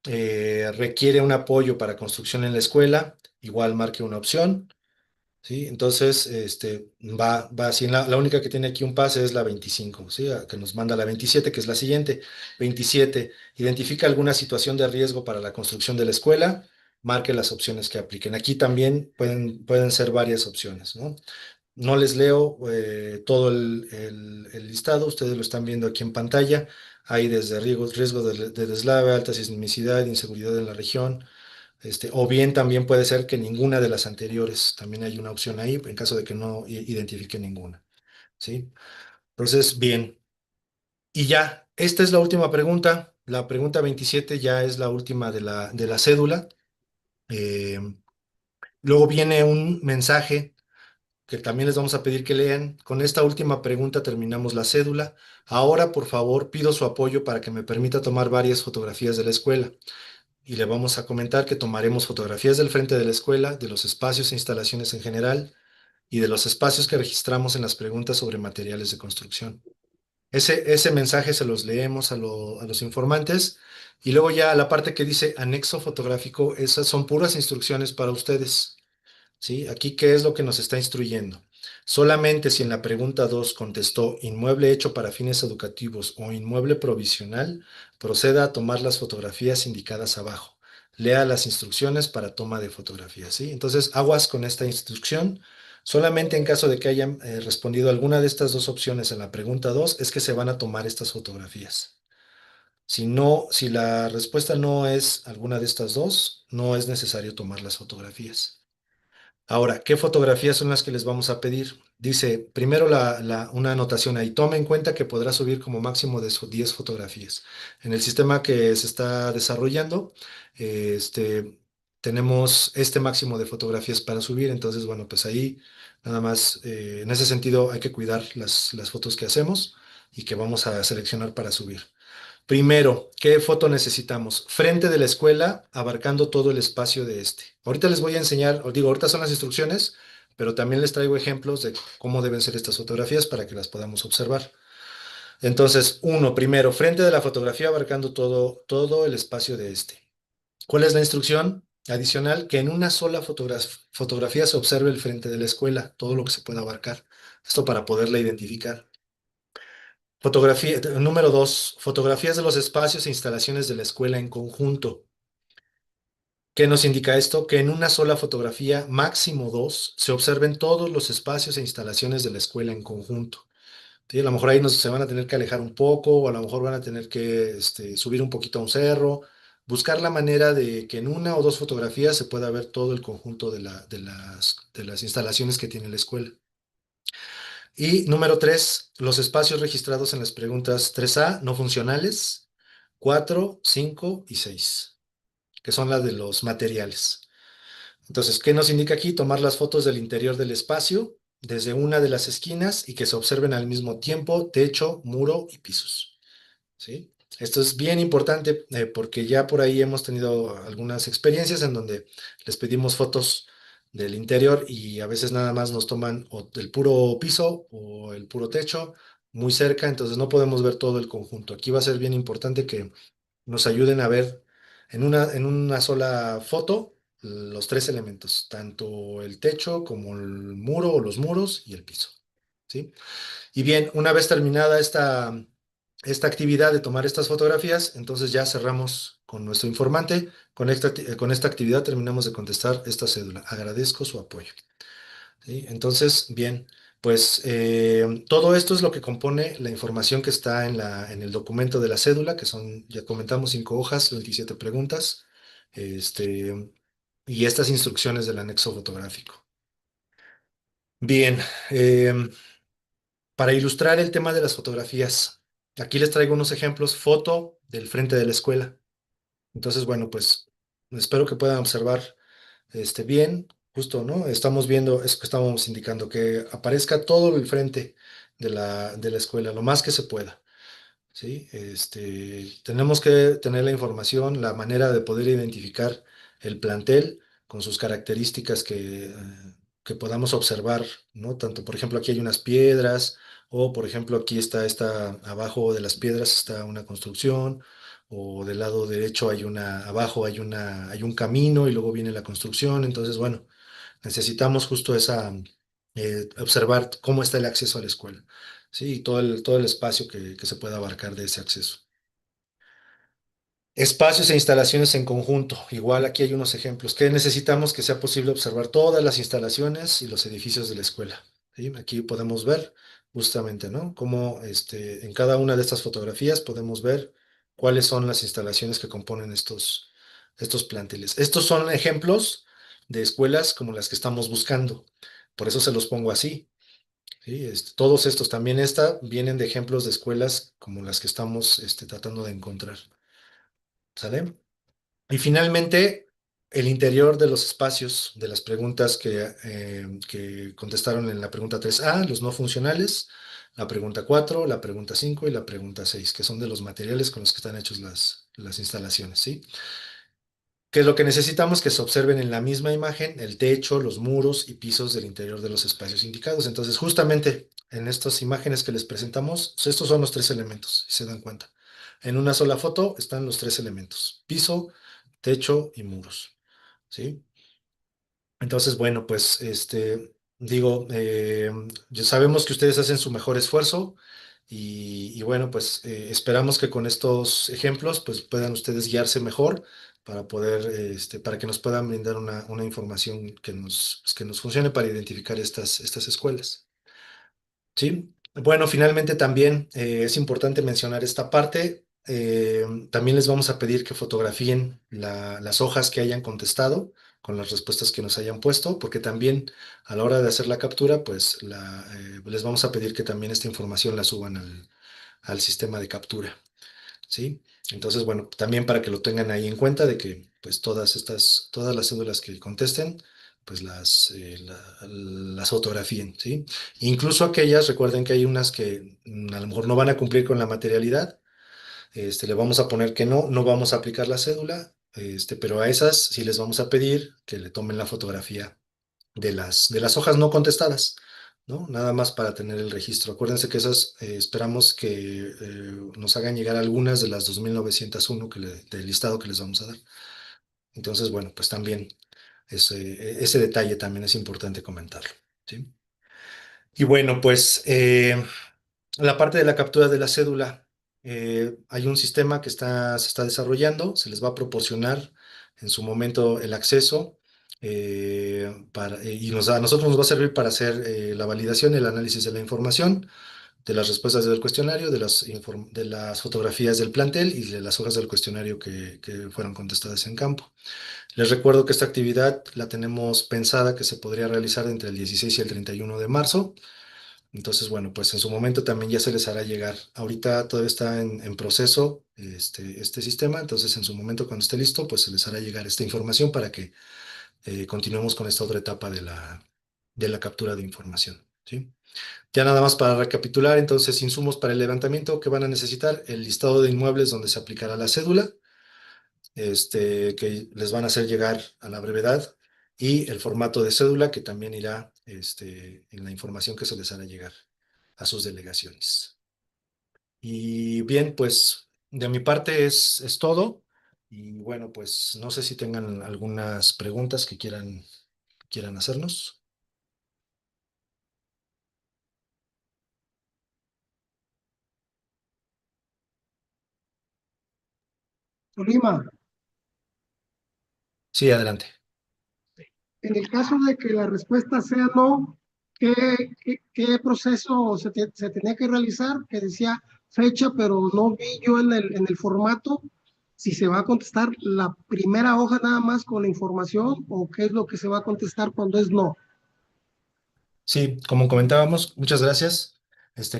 S3: requiere un apoyo para construcción en la escuela. Igual marque una opción. ¿Sí? Entonces, va así. La única que tiene aquí un pase es la 25, ¿sí? Que nos manda la 27, que es la siguiente. 27, identifica alguna situación de riesgo para la construcción de la escuela, marque las opciones que apliquen. Aquí también pueden ser varias opciones, ¿no? No les leo todo el listado, ustedes lo están viendo aquí en pantalla. Hay desde riesgo de deslave, alta sismicidad, inseguridad en la región, o bien también puede ser que ninguna de las anteriores, también hay una opción ahí en caso de que no identifique ninguna, ¿sí? Entonces, bien. Y ya, esta es la última pregunta. La pregunta 27 ya es la última de la cédula. Eh, Luego viene un mensaje que también les vamos a pedir que lean. Con esta última pregunta terminamos la cédula. Ahora, por favor, pido su apoyo para que me permita tomar varias fotografías de la escuela. Y le vamos a comentar que tomaremos fotografías del frente de la escuela, de los espacios e instalaciones en general y de los espacios que registramos en las preguntas sobre materiales de construcción. Ese mensaje se los leemos a los informantes y luego ya la parte que dice anexo fotográfico, esas son puras instrucciones para ustedes. ¿Sí? Aquí, ¿qué es lo que nos está instruyendo? Solamente si en la pregunta 2 contestó inmueble hecho para fines educativos o inmueble provisional, proceda a tomar las fotografías indicadas abajo. Lea las instrucciones para toma de fotografías, ¿sí? Entonces, aguas con esta instrucción. Solamente en caso de que hayan respondido alguna de estas dos opciones en la pregunta 2 es que se van a tomar estas fotografías. Si no, si la respuesta no es alguna de estas dos, no es necesario tomar las fotografías. Ahora, ¿qué fotografías son las que les vamos a pedir? Dice, primero una anotación ahí. Tome en cuenta que podrá subir como máximo de 10 fotografías. En el sistema que se está desarrollando, tenemos este máximo de fotografías para subir. Entonces, bueno, pues ahí nada más, en ese sentido hay que cuidar las fotos que hacemos y que vamos a seleccionar para subir. Primero, ¿qué foto necesitamos? Frente de la escuela, abarcando todo el espacio de este. Ahorita les voy a enseñar, os digo, ahorita son las instrucciones, pero también les traigo ejemplos de cómo deben ser estas fotografías para que las podamos observar. Entonces, primero, frente de la fotografía, abarcando todo el espacio de este. ¿Cuál es la instrucción? adicional que en una sola fotografía se observe el frente de la escuela, todo lo que se pueda abarcar. Esto para poderla identificar. Fotografía, número 2, fotografías de los espacios e instalaciones de la escuela en conjunto. ¿Qué nos indica esto? Que en una sola fotografía, máximo dos, se observen todos los espacios e instalaciones de la escuela en conjunto. ¿Sí? A lo mejor ahí se van a tener que alejar un poco, o a lo mejor van a tener que subir un poquito a un cerro, buscar la manera de que en una o dos fotografías se pueda ver todo el conjunto de las instalaciones que tiene la escuela. Y número 3, los espacios registrados en las preguntas 3A no funcionales, 4, 5 y 6, que son las de los materiales. Entonces, ¿qué nos indica aquí? Tomar las fotos del interior del espacio, desde una de las esquinas y que se observen al mismo tiempo techo, muro y pisos. ¿Sí? Esto es bien importante porque ya por ahí hemos tenido algunas experiencias en donde les pedimos fotos del interior y a veces nada más nos toman o el puro piso o el puro techo muy cerca, entonces no podemos ver todo el conjunto. Aquí va a ser bien importante que nos ayuden a ver en una sola foto los tres elementos, tanto el techo como el muro o los muros y el piso. ¿Sí? Y bien, una vez terminada esta actividad de tomar estas fotografías, entonces ya cerramos con nuestro informante. Con esta actividad terminamos de contestar esta cédula. Agradezco su apoyo. ¿Sí? Entonces, bien, pues todo esto es lo que compone la información que está en el documento de la cédula, que son, ya comentamos, 5 hojas, 27 preguntas, este, y estas instrucciones del anexo fotográfico. Bien, para ilustrar el tema de las fotografías, aquí les traigo unos ejemplos, foto del frente de la escuela. Entonces, bueno, pues espero que puedan observar bien, justo, ¿no? Estamos viendo, es que estamos indicando que aparezca todo el frente de la escuela, lo más que se pueda, ¿sí? Tenemos que tener la información, la manera de poder identificar el plantel con sus características que podamos observar, ¿no? Tanto, por ejemplo, aquí hay unas piedras, o por ejemplo, aquí abajo de las piedras está una construcción, o del lado derecho abajo hay un camino y luego viene la construcción. Entonces, bueno, necesitamos justo observar cómo está el acceso a la escuela, ¿sí? Y todo el espacio que se pueda abarcar de ese acceso. Espacios e instalaciones en conjunto. Igual aquí hay unos ejemplos. Que necesitamos que sea posible observar todas las instalaciones y los edificios de la escuela. ¿Sí? Aquí podemos ver justamente, ¿no? Cómo en cada una de estas fotografías podemos ver cuáles son las instalaciones que componen estos planteles. Estos son ejemplos de escuelas como las que estamos buscando. Por eso se los pongo así. ¿Sí? Todos estos, también vienen de ejemplos de escuelas como las que estamos tratando de encontrar. ¿Sale? Y finalmente, el interior de los espacios de las preguntas que contestaron en la pregunta 3A, los no funcionales, la pregunta 4, la pregunta 5 y la pregunta 6, que son de los materiales con los que están hechos las instalaciones, ¿sí? Que es lo que necesitamos que se observen en la misma imagen el techo, los muros y pisos del interior de los espacios indicados. Entonces, justamente en estas imágenes que les presentamos, estos son los tres elementos, si se dan cuenta. En una sola foto están los tres elementos: piso, techo y muros. ¿Sí? Entonces, bueno, pues digo, ya sabemos que ustedes hacen su mejor esfuerzo y bueno, pues esperamos que con estos ejemplos pues puedan ustedes guiarse mejor para para que nos puedan brindar una información que nos funcione para identificar estas escuelas. ¿Sí? Bueno, finalmente también es importante mencionar esta parte. También les vamos a pedir que fotografíen las hojas que hayan contestado con las respuestas que nos hayan puesto, porque también a la hora de hacer la captura, pues les vamos a pedir que también esta información la suban al sistema de captura. ¿Sí? Entonces, bueno, también para que lo tengan ahí en cuenta de que pues todas las cédulas que contesten, pues las fotografíen, ¿sí? Incluso aquellas, recuerden que hay unas que a lo mejor no van a cumplir con la materialidad, le vamos a poner que no vamos a aplicar la cédula, pero a esas sí les vamos a pedir que le tomen la fotografía de las hojas no contestadas, ¿no? Nada más para tener el registro. Acuérdense que esas esperamos que nos hagan llegar algunas de las 2.901 del listado que les vamos a dar. Entonces, bueno, pues también ese detalle también es importante comentarlo, ¿sí? Y bueno, pues la parte de la captura de la cédula, hay un sistema que se está desarrollando, se les va a proporcionar en su momento el acceso y a nosotros nos va a servir para hacer la validación y el análisis de la información, de las respuestas del cuestionario, de las fotografías del plantel y de las hojas del cuestionario que fueron contestadas en campo. Les recuerdo que esta actividad la tenemos pensada que se podría realizar entre el 16 y el 31 de marzo. Entonces, bueno, pues en su momento también ya se les hará llegar. Ahorita todavía está en proceso este sistema, entonces en su momento cuando esté listo, pues se les hará llegar esta información para que continuemos con esta otra etapa de la captura de información, ¿sí? Ya nada más para recapitular, entonces, insumos para el levantamiento que van a necesitar: el listado de inmuebles donde se aplicará la cédula, que les van a hacer llegar a la brevedad, y el formato de cédula que también irá en la información que se les hará llegar a sus delegaciones. Y bien, pues de mi parte es todo. Y bueno, pues no sé si tengan algunas preguntas que quieran hacernos.
S4: Tolima,
S3: Sí, adelante.
S4: en el caso de que la respuesta sea no, ¿qué proceso se tenía que realizar? Que decía fecha, pero no vi yo en el formato si se va a contestar la primera hoja nada más con la información o qué es lo que se va a contestar cuando es no.
S3: Sí, como comentábamos, muchas gracias.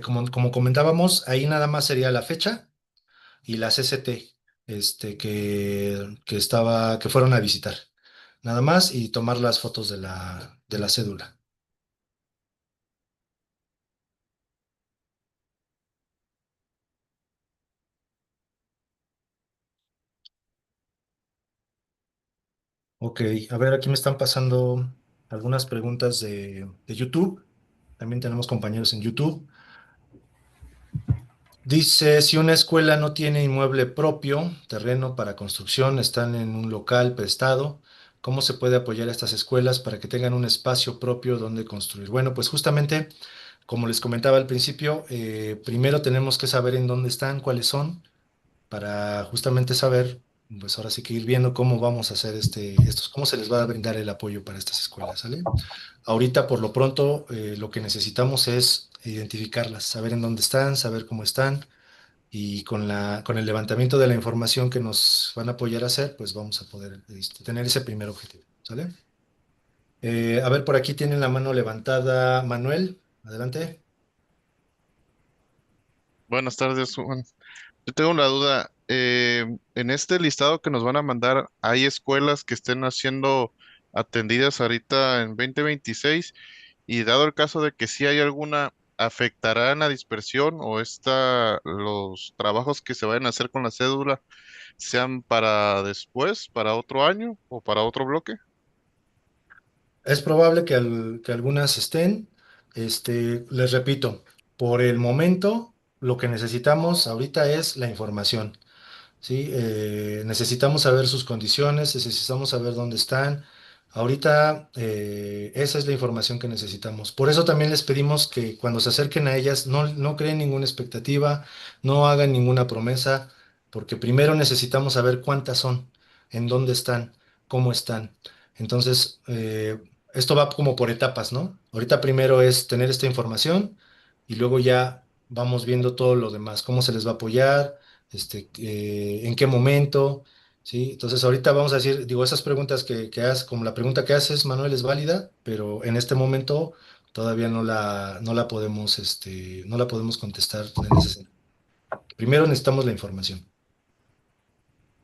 S3: Como comentábamos, ahí nada más sería la fecha y la CCT, que fueron a visitar. Nada más, y tomar las fotos de la cédula. Ok, a ver, aquí me están pasando algunas preguntas de YouTube. También tenemos compañeros en YouTube. Dice, si una escuela no tiene inmueble propio, terreno para construcción, están en un local prestado, ¿cómo se puede apoyar a estas escuelas para que tengan un espacio propio donde construir? Bueno, pues justamente, como les comentaba al principio, primero tenemos que saber en dónde están, cuáles son, para justamente saber, pues ahora sí que ir viendo cómo vamos a hacer cómo se les va a brindar el apoyo para estas escuelas, ¿sale? Ahorita, por lo pronto, lo que necesitamos es identificarlas, saber en dónde están, saber cómo están, y con el levantamiento de la información que nos van a apoyar a hacer, pues vamos a poder tener ese primer objetivo, ¿sale? A ver, por aquí tienen la mano levantada Manuel, adelante.
S19: Buenas tardes, Juan. Yo tengo una duda. En este listado que nos van a mandar, ¿hay escuelas que estén siendo atendidas ahorita en 2026? Y dado el caso de que sí hay alguna, ¿afectará en la dispersión o los trabajos que se vayan a hacer con la cédula sean para después, para otro año o para otro bloque?
S3: Es probable que algunas estén, les repito, por el momento, lo que necesitamos ahorita es la información. ¿Sí? Necesitamos saber sus condiciones, necesitamos saber dónde están. Ahorita esa es la información que necesitamos. Por eso también les pedimos que cuando se acerquen a ellas no creen ninguna expectativa, no hagan ninguna promesa, porque primero necesitamos saber cuántas son, en dónde están, cómo están. Entonces, esto va como por etapas, ¿no? Ahorita primero es tener esta información y luego ya vamos viendo todo lo demás, cómo se les va a apoyar, en qué momento, ¿sí? Entonces ahorita vamos a decir, digo, esas preguntas que haces, como la pregunta que haces, Manuel, es válida, pero en este momento todavía no la podemos contestar en ese sentido. Primero necesitamos la información.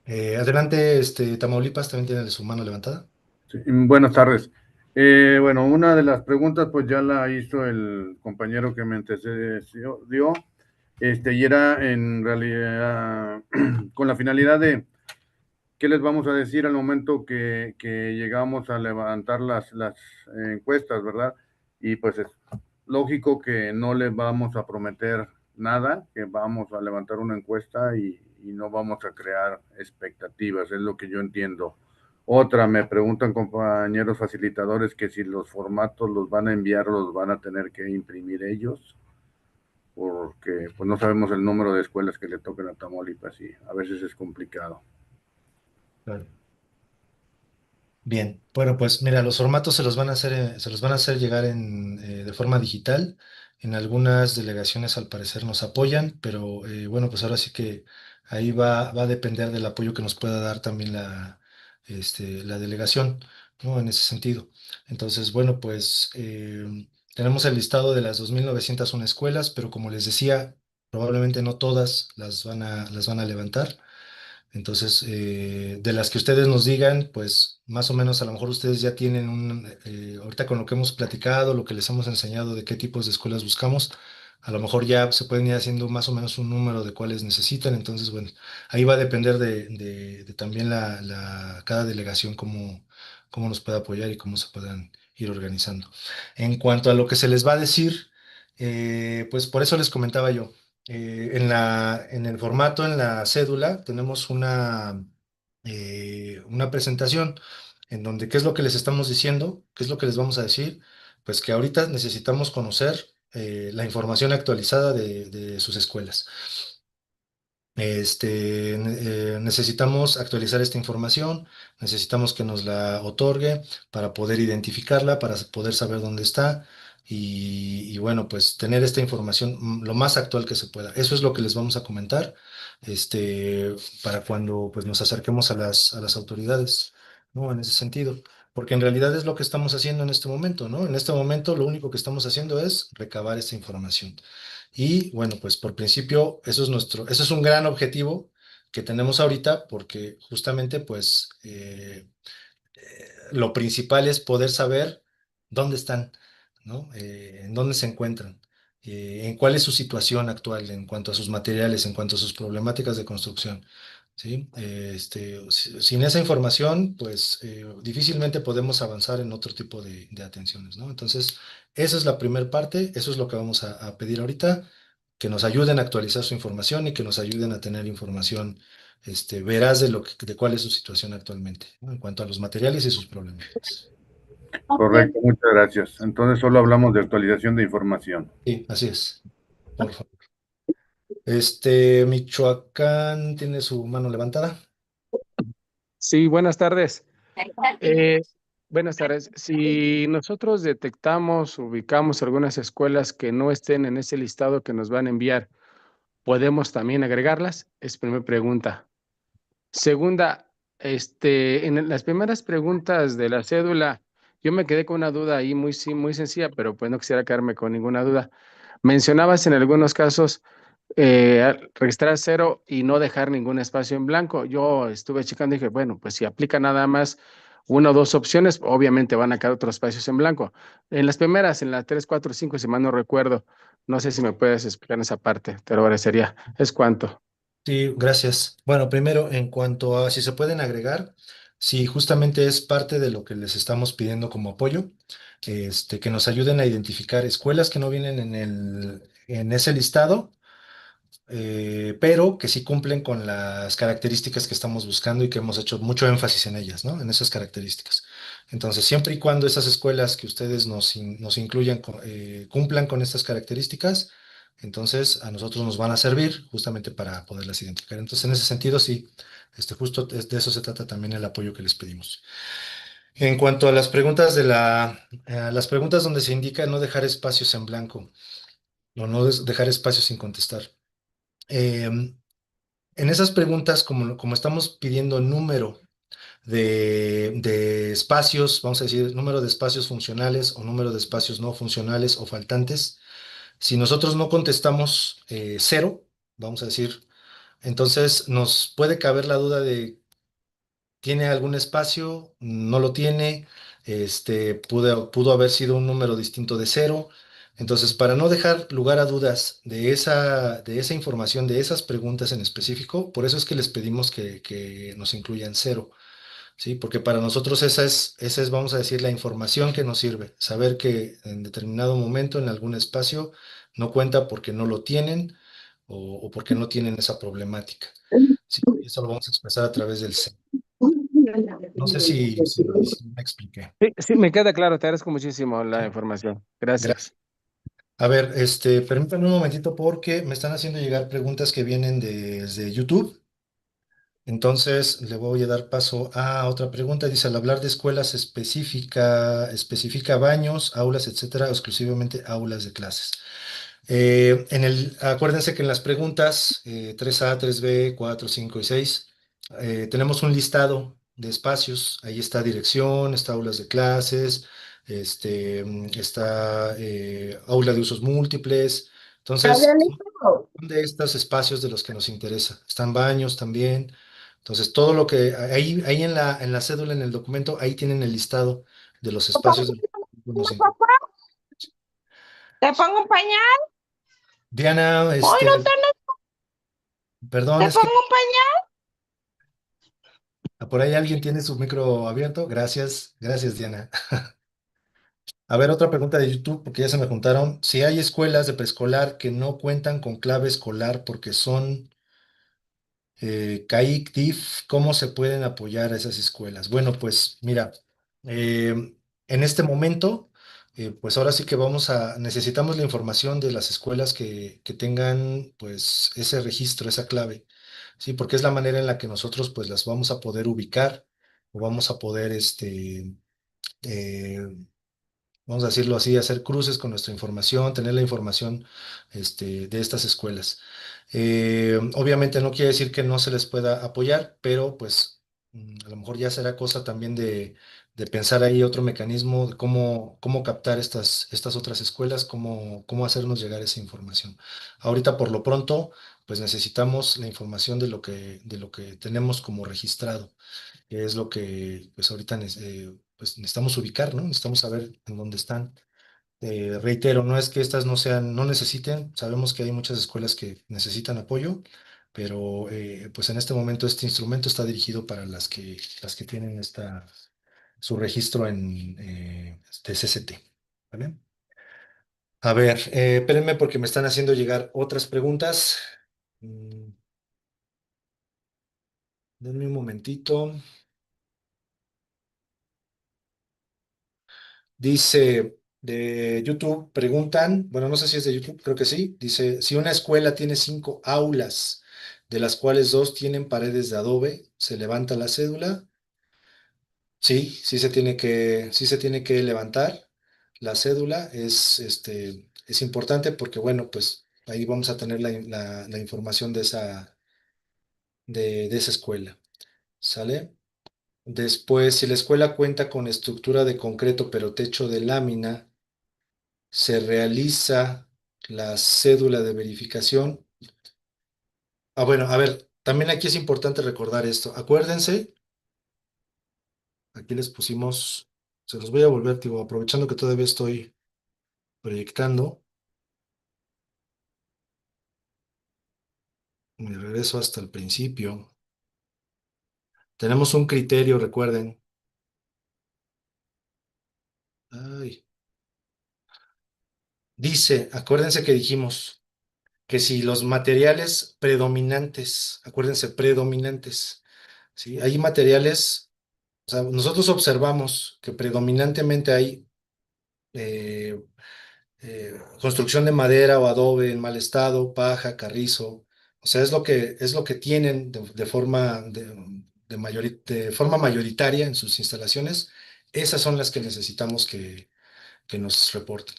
S3: Adelante, Tamaulipas también tiene su mano levantada.
S15: Sí, buenas tardes. Bueno, una de las preguntas pues ya la hizo el compañero que me antecedió, y era en realidad con la finalidad de qué les vamos a decir al momento que llegamos a levantar las encuestas, ¿verdad? Y pues es lógico que no les vamos a prometer nada, que vamos a levantar una encuesta y no vamos a crear expectativas, es lo que yo entiendo Otra, me preguntan compañeros facilitadores que si los formatos los van a enviar o los van a tener que imprimir ellos, porque pues no sabemos el número de escuelas que le toquen a Tamaulipas y a veces es complicado.
S3: Claro. Bien, bueno, pues mira, los formatos se los van a hacer llegar de forma digital. En algunas delegaciones al parecer nos apoyan, pero bueno, pues ahora sí que ahí va a depender del apoyo que nos pueda dar también la delegación, ¿no? En ese sentido. Entonces, bueno, pues tenemos el listado de las 2.901 escuelas, pero como les decía, probablemente no todas las van a levantar. Entonces, de las que ustedes nos digan, pues más o menos a lo mejor ustedes ya tienen ahorita con lo que hemos platicado, lo que les hemos enseñado de qué tipos de escuelas buscamos, a lo mejor ya se pueden ir haciendo más o menos un número de cuáles necesitan. Entonces, bueno, ahí va a depender de también cada delegación cómo nos puede apoyar y cómo se puedan ir organizando. En cuanto a lo que se les va a decir, pues por eso les comentaba yo. En el formato, en la cédula, tenemos una presentación en donde qué es lo que les estamos diciendo, qué es lo que les vamos a decir, pues que ahorita necesitamos conocer la información actualizada de sus escuelas. Necesitamos actualizar esta información, necesitamos que nos la otorgue para poder identificarla, para poder saber dónde está y bueno, pues tener esta información lo más actual que se pueda. Eso es lo que les vamos a comentar, para cuando pues nos acerquemos a las autoridades, ¿no? En ese sentido, porque en realidad es lo que estamos haciendo en este momento, ¿no? En este momento lo único que estamos haciendo es recabar esta información. Y bueno, pues por principio, eso es un gran objetivo que tenemos ahorita, porque justamente, pues, lo principal es poder saber dónde están, ¿no? En dónde se encuentran, en cuál es su situación actual en cuanto a sus materiales, en cuanto a sus problemáticas de construcción. ¿Sí? Sin esa información, pues difícilmente podemos avanzar en otro tipo de atenciones, ¿no? Entonces, esa es la primera parte, eso es lo que vamos a pedir ahorita, que nos ayuden a actualizar su información y que nos ayuden a tener información veraz de cuál es su situación actualmente, ¿no? En cuanto a los materiales y sus problemáticas.
S15: Correcto, muchas gracias. Entonces solo hablamos de actualización de información.
S3: Sí, así es. Por favor. Michoacán tiene su mano levantada.
S20: Sí, buenas tardes. Buenas tardes. Si nosotros detectamos, ubicamos algunas escuelas que no estén en ese listado que nos van a enviar, ¿podemos también agregarlas? Es primera pregunta. Segunda, en las primeras preguntas de la cédula, yo me quedé con una duda ahí muy sencilla, pero pues no quisiera quedarme con ninguna duda. Mencionabas en algunos casos registrar cero y no dejar ningún espacio en blanco. Yo estuve checando y dije, bueno, pues si aplica nada más una o dos opciones, obviamente van a quedar otros espacios en blanco. En las primeras, en la 3, 4, 5, si mal no recuerdo, no sé si me puedes explicar esa parte, te lo agradecería. ¿Es cuánto?
S3: Sí, gracias. Bueno, primero, en cuanto a si se pueden agregar, sí, justamente es parte de lo que les estamos pidiendo como apoyo, que nos ayuden a identificar escuelas que no vienen en ese listado, pero que sí cumplen con las características que estamos buscando y que hemos hecho mucho énfasis en ellas, ¿no? En esas características. Entonces, siempre y cuando esas escuelas que ustedes nos incluyan cumplan con estas características, entonces a nosotros nos van a servir justamente para poderlas identificar. Entonces, en ese sentido, sí, justo de eso se trata también el apoyo que les pedimos. En cuanto a las preguntas a las preguntas donde se indica no dejar espacios en blanco o no dejar espacios sin contestar. En esas preguntas, como estamos pidiendo número de espacios, vamos a decir, número de espacios funcionales o número de espacios no funcionales o faltantes, si nosotros no contestamos cero, vamos a decir, entonces nos puede caber la duda de, ¿tiene algún espacio? ¿No lo tiene? Pudo haber sido un número distinto de cero. Entonces, para no dejar lugar a dudas de esa información, de esas preguntas en específico, por eso es que les pedimos que nos incluyan cero, ¿sí? Porque para nosotros esa es, vamos a decir, la información que nos sirve. Saber que en determinado momento, en algún espacio, no cuenta porque no lo tienen o porque no tienen esa problemática. ¿Sí? Y eso lo vamos a expresar a través del cero. No sé si me expliqué.
S20: Sí, sí, me queda claro, te agradezco muchísimo la información. Gracias.
S3: A ver, permítanme un momentito porque me están haciendo llegar preguntas que vienen desde YouTube. Entonces, le voy a dar paso a otra pregunta. Dice, al hablar de escuelas especifica baños, aulas, etcétera, o exclusivamente aulas de clases. Acuérdense que en las preguntas 3A, 3B, 4, 5 y 6 tenemos un listado de espacios. Ahí está dirección, está aulas de clases, está aula de usos múltiples. Entonces, son de estos espacios de los que nos interesa. Están baños también. Entonces, todo lo que ahí en la cédula, en el documento, ahí tienen el listado de los espacios de los que nos interesa.
S21: ¿Te pongo un pañal?
S3: Diana,
S21: Hoy no tenés.
S3: perdón,
S21: ¿Te
S3: es que
S21: pongo un pañal?
S3: por ahí alguien tiene su micro abierto. Gracias, gracias, Diana. A ver, otra pregunta de YouTube, porque ya se me juntaron. Si hay escuelas de preescolar que no cuentan con clave escolar porque son CAIC, DIF, ¿cómo se pueden apoyar a esas escuelas? Bueno, pues mira, en este momento, pues ahora sí que necesitamos la información de las escuelas que tengan pues ese registro, esa clave, ¿sí? Porque es la manera en la que nosotros pues las vamos a poder ubicar o vamos a poder, eh, vamos a decirlo así, hacer cruces con nuestra información, tener la información de estas escuelas. Obviamente no quiere decir que no se les pueda apoyar, pero pues a lo mejor ya será cosa también de pensar ahí otro mecanismo de cómo captar estas otras escuelas, cómo hacernos llegar esa información. Ahorita por lo pronto, pues necesitamos la información de lo que tenemos como registrado, que es lo que pues ahorita pues necesitamos ubicar, ¿no? Necesitamos saber en dónde están. Reitero, no es que estas no necesiten, sabemos que hay muchas escuelas que necesitan apoyo, pero pues en este momento este instrumento está dirigido para las que tienen su registro de CCT, ¿vale? A ver, espérenme porque me están haciendo llegar otras preguntas. Mm, Denme un momentito. Dice de YouTube, preguntan, bueno, no sé si es de YouTube, creo que sí. Dice, si una escuela tiene 5 aulas, de las cuales 2 tienen paredes de adobe, ¿se levanta la cédula? Sí, sí se tiene que levantar la cédula. Es importante porque, bueno, pues ahí vamos a tener la información de esa escuela. ¿Sale? Después, si la escuela cuenta con estructura de concreto pero techo de lámina, se realiza la cédula de verificación. Bueno, a ver, también aquí es importante recordar esto. Acuérdense, aquí les pusimos, se los voy a volver, digo, aprovechando que todavía estoy proyectando, me regreso hasta el principio. Tenemos un criterio, recuerden. Ay. Dice, acuérdense que dijimos que si los materiales predominantes, acuérdense, predominantes, ¿sí? Hay materiales. O sea, nosotros observamos que predominantemente hay eh, construcción de madera o adobe en mal estado, paja, carrizo. O sea, es lo que tienen de forma mayoritaria en sus instalaciones. Esas son las que necesitamos que nos reporten.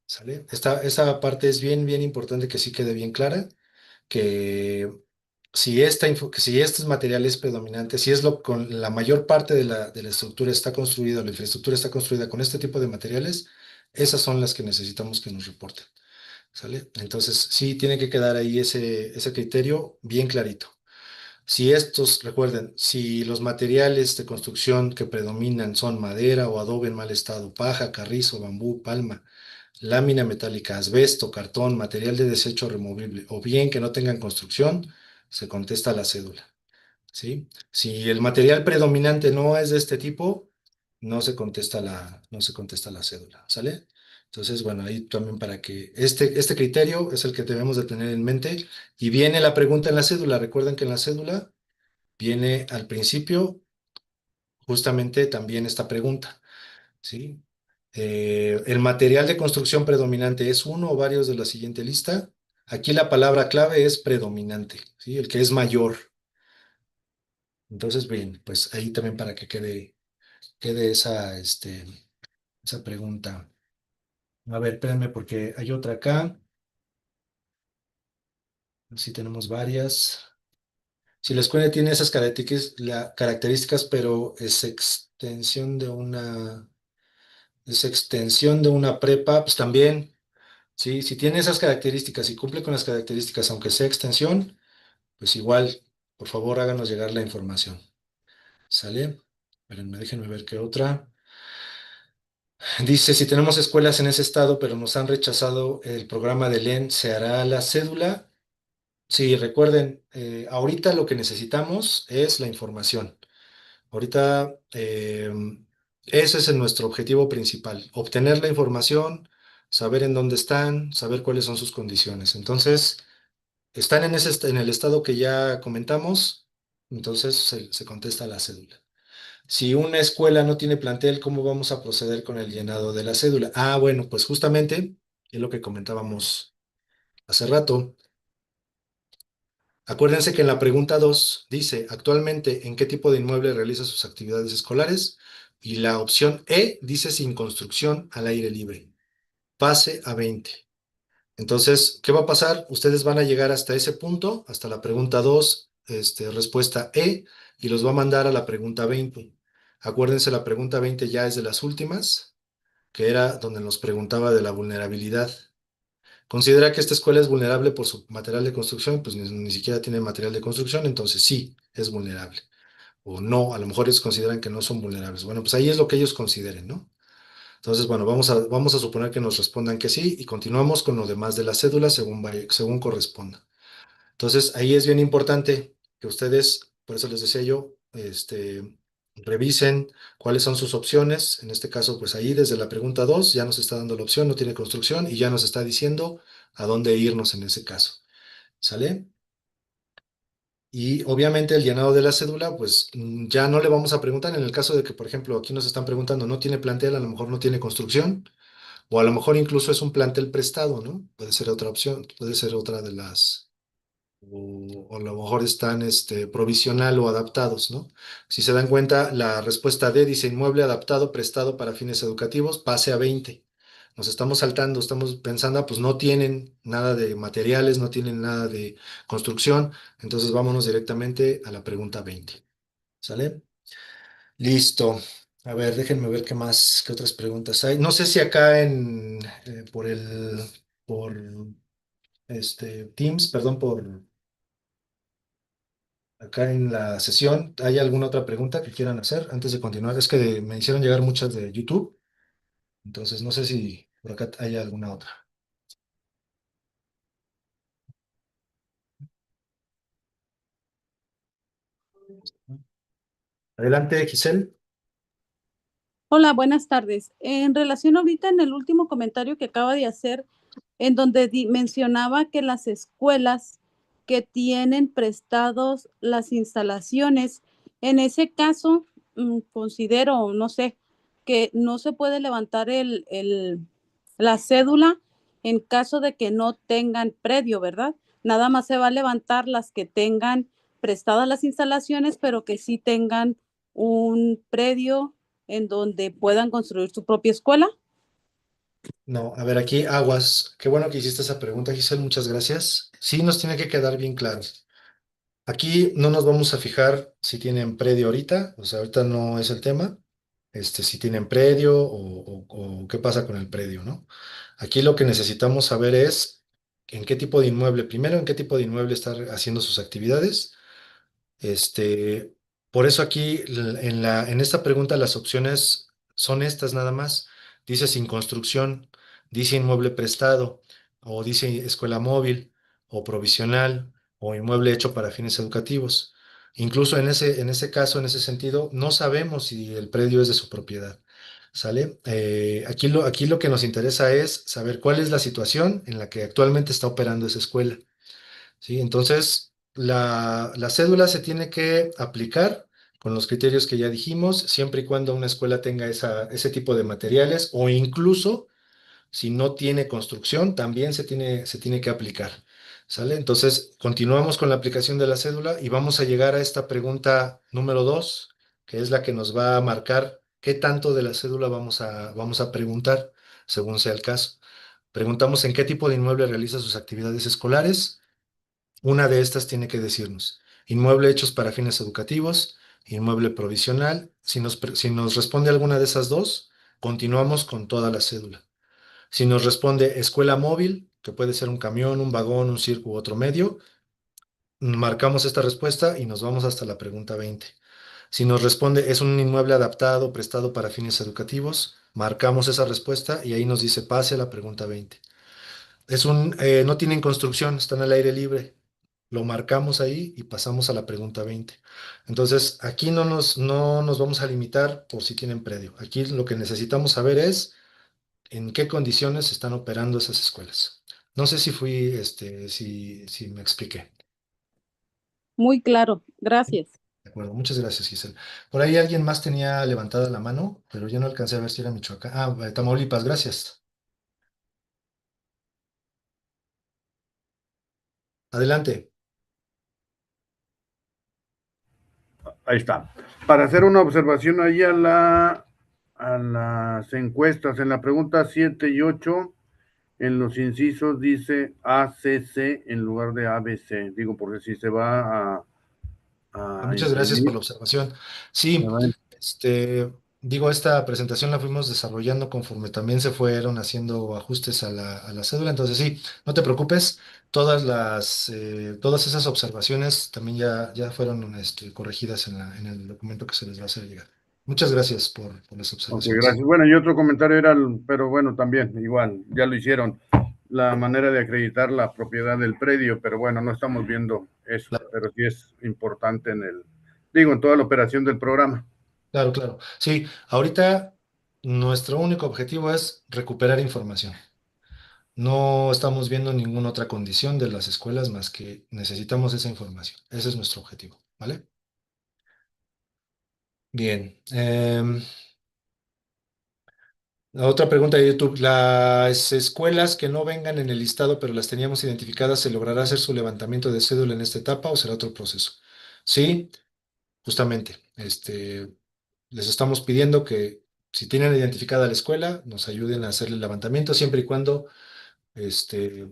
S3: ¿Sale? Esa parte es bien importante que sí quede bien clara, que que si este material es predominante, si es con la mayor parte de la estructura está construida, la infraestructura está construida con este tipo de materiales, esas son las que necesitamos que nos reporten. ¿Sale? Entonces, sí tiene que quedar ahí ese criterio bien clarito. Si recuerden, si los materiales de construcción que predominan son madera o adobe en mal estado, paja, carrizo, bambú, palma, lámina metálica, asbesto, cartón, material de desecho removible o bien que no tengan construcción, se contesta la cédula, ¿sí? Si el material predominante no es de este tipo, no se contesta la cédula, ¿sale? Entonces, bueno, ahí también para que este criterio es el que debemos de tener en mente y viene la pregunta en la cédula. Recuerden que en la cédula viene al principio justamente también esta pregunta, ¿sí? El material de construcción predominante es uno o varios de la siguiente lista. Aquí la palabra clave es predominante, ¿sí? El que es mayor. Entonces, bien, pues ahí también para que quede esa pregunta. A ver, espérenme porque hay otra acá. Sí tenemos varias. Si la escuela tiene esas características, pero es extensión de una prepa, pues también, sí, si tiene esas características y cumple con las características, aunque sea extensión, pues igual, por favor, háganos llegar la información. ¿Sale? Espérenme, déjenme ver qué otra. Dice, si tenemos escuelas en ese estado, pero nos han rechazado el programa de LEN, ¿se hará la cédula? Sí, recuerden, ahorita lo que necesitamos es la información. Ahorita ese es nuestro objetivo principal, obtener la información, saber en dónde están, saber cuáles son sus condiciones. Entonces, están en el estado que ya comentamos, entonces se contesta la cédula. Si una escuela no tiene plantel, ¿cómo vamos a proceder con el llenado de la cédula? Ah, bueno, pues justamente es lo que comentábamos hace rato. Acuérdense que en la pregunta 2 dice, actualmente, ¿en qué tipo de inmueble realiza sus actividades escolares? Y la opción E dice sin construcción al aire libre. Pase a 20. Entonces, ¿qué va a pasar? Ustedes van a llegar hasta ese punto, hasta la pregunta 2, respuesta E, y los va a mandar a la pregunta 20. Acuérdense, la pregunta 20 ya es de las últimas, que era donde nos preguntaba de la vulnerabilidad. Considera que esta escuela es vulnerable por su material de construcción, pues ni siquiera tiene material de construcción, entonces sí, es vulnerable. O no, a lo mejor ellos consideran que no son vulnerables. Bueno, pues ahí es lo que ellos consideren, ¿no? Entonces, bueno, vamos a suponer que nos respondan que sí y continuamos con lo demás de la cédula según corresponda. Entonces, ahí es bien importante que ustedes, por eso les decía yo, revisen cuáles son sus opciones. En este caso, pues ahí desde la pregunta 2 ya nos está dando la opción, no tiene construcción y ya nos está diciendo a dónde irnos en ese caso. ¿Sale? Y obviamente el llenado de la cédula, pues ya no le vamos a preguntar en el caso de que, por ejemplo, aquí nos están preguntando, no tiene plantel, a lo mejor no tiene construcción, o a lo mejor incluso es un plantel prestado, ¿no? Puede ser otra opción, puede ser otra de las o a lo mejor están provisional o adaptados, ¿no? Si se dan cuenta, la respuesta D dice inmueble adaptado, prestado para fines educativos, pase a 20. Nos estamos saltando, estamos pensando, pues no tienen nada de materiales, no tienen nada de construcción, entonces vámonos directamente a la pregunta 20. ¿Sale? Listo. A ver, déjenme ver qué otras preguntas hay. No sé si acá por Teams, perdón, acá en la sesión, ¿hay alguna otra pregunta que quieran hacer antes de continuar? Es que me hicieron llegar muchas de YouTube, entonces no sé si por acá hay alguna otra. Adelante, Giselle.
S6: Hola, buenas tardes. En relación ahorita en el último comentario que acaba de hacer, en donde mencionaba que las escuelas que tienen prestados las instalaciones, en ese caso, considero, no sé, que no se puede levantar la cédula en caso de que no tengan predio, ¿verdad? Nada más se va a levantar las que tengan prestadas las instalaciones, pero que sí tengan un predio en donde puedan construir su propia escuela.
S3: No, a ver, aquí aguas. Qué bueno que hiciste esa pregunta, Giselle, muchas gracias. Sí, nos tiene que quedar bien claro. Aquí no nos vamos a fijar si tienen predio ahorita, o sea, ahorita no es el tema, si tienen predio o qué pasa con el predio, ¿no? Aquí lo que necesitamos saber es en qué tipo de inmueble, primero en qué tipo de inmueble está haciendo sus actividades. Este, por eso aquí en esta pregunta las opciones son estas nada más. Dice sin construcción, dice inmueble prestado, o dice escuela móvil, o provisional, o inmueble hecho para fines educativos. Incluso en ese caso, en ese sentido, no sabemos si el predio es de su propiedad. ¿Sale? Aquí lo que nos interesa es saber cuál es la situación en la que actualmente está operando esa escuela. ¿Sí? Entonces, la cédula se tiene que aplicar con los criterios que ya dijimos, siempre y cuando una escuela tenga ese tipo de materiales o incluso si no tiene construcción, también se tiene que aplicar. ¿Sale? Entonces, continuamos con la aplicación de la cédula y vamos a llegar a esta pregunta número 2, que es la que nos va a marcar qué tanto de la cédula vamos a preguntar, según sea el caso. Preguntamos en qué tipo de inmueble realiza sus actividades escolares. Una de estas tiene que decirnos, inmueble hechos para fines educativos, inmueble provisional. Si nos responde alguna de esas dos, continuamos con toda la cédula. Si nos responde escuela móvil, que puede ser un camión, un vagón, un circo u otro medio, marcamos esta respuesta y nos vamos hasta la pregunta 20. Si nos responde es un inmueble adaptado, prestado para fines educativos, marcamos esa respuesta y ahí nos dice pase a la pregunta 20. No tienen construcción, están al aire libre. Lo marcamos ahí y pasamos a la pregunta 20. Entonces, aquí no nos vamos a limitar por si tienen predio. Aquí lo que necesitamos saber es en qué condiciones están operando esas escuelas. No sé si me expliqué.
S6: Muy claro, gracias.
S3: De acuerdo, muchas gracias, Giselle. Por ahí alguien más tenía levantada la mano, pero yo no alcancé a ver si era Michoacán. Tamaulipas, gracias. Adelante.
S15: Ahí está. Para hacer una observación ahí a las encuestas, en la pregunta 7 y 8, en los incisos dice ACC en lugar de ABC. Digo, porque si se va a
S3: Muchas gracias por
S15: imprimir,
S3: la observación. Sí, esta presentación la fuimos desarrollando conforme también se fueron haciendo ajustes a la cédula. Entonces, sí, no te preocupes, todas esas observaciones también ya fueron corregidas en el documento que se les va a hacer llegar. Muchas gracias por las
S15: Ok,
S3: observaciones.
S15: gracias. Bueno, y otro comentario era, pero bueno, también, igual, ya lo hicieron, la manera de acreditar la propiedad del predio, pero bueno, no estamos viendo eso, pero sí es importante en toda la operación del programa.
S3: Claro, claro. Sí, ahorita nuestro único objetivo es recuperar información. No estamos viendo ninguna otra condición de las escuelas más que necesitamos esa información. Ese es nuestro objetivo, ¿vale? Bien. La otra pregunta de YouTube. Las escuelas que no vengan en el listado, pero las teníamos identificadas, ¿se logrará hacer su levantamiento de cédula en esta etapa o será otro proceso? Sí, justamente. Les estamos pidiendo que si tienen identificada la escuela, nos ayuden a hacer el levantamiento siempre y cuando este,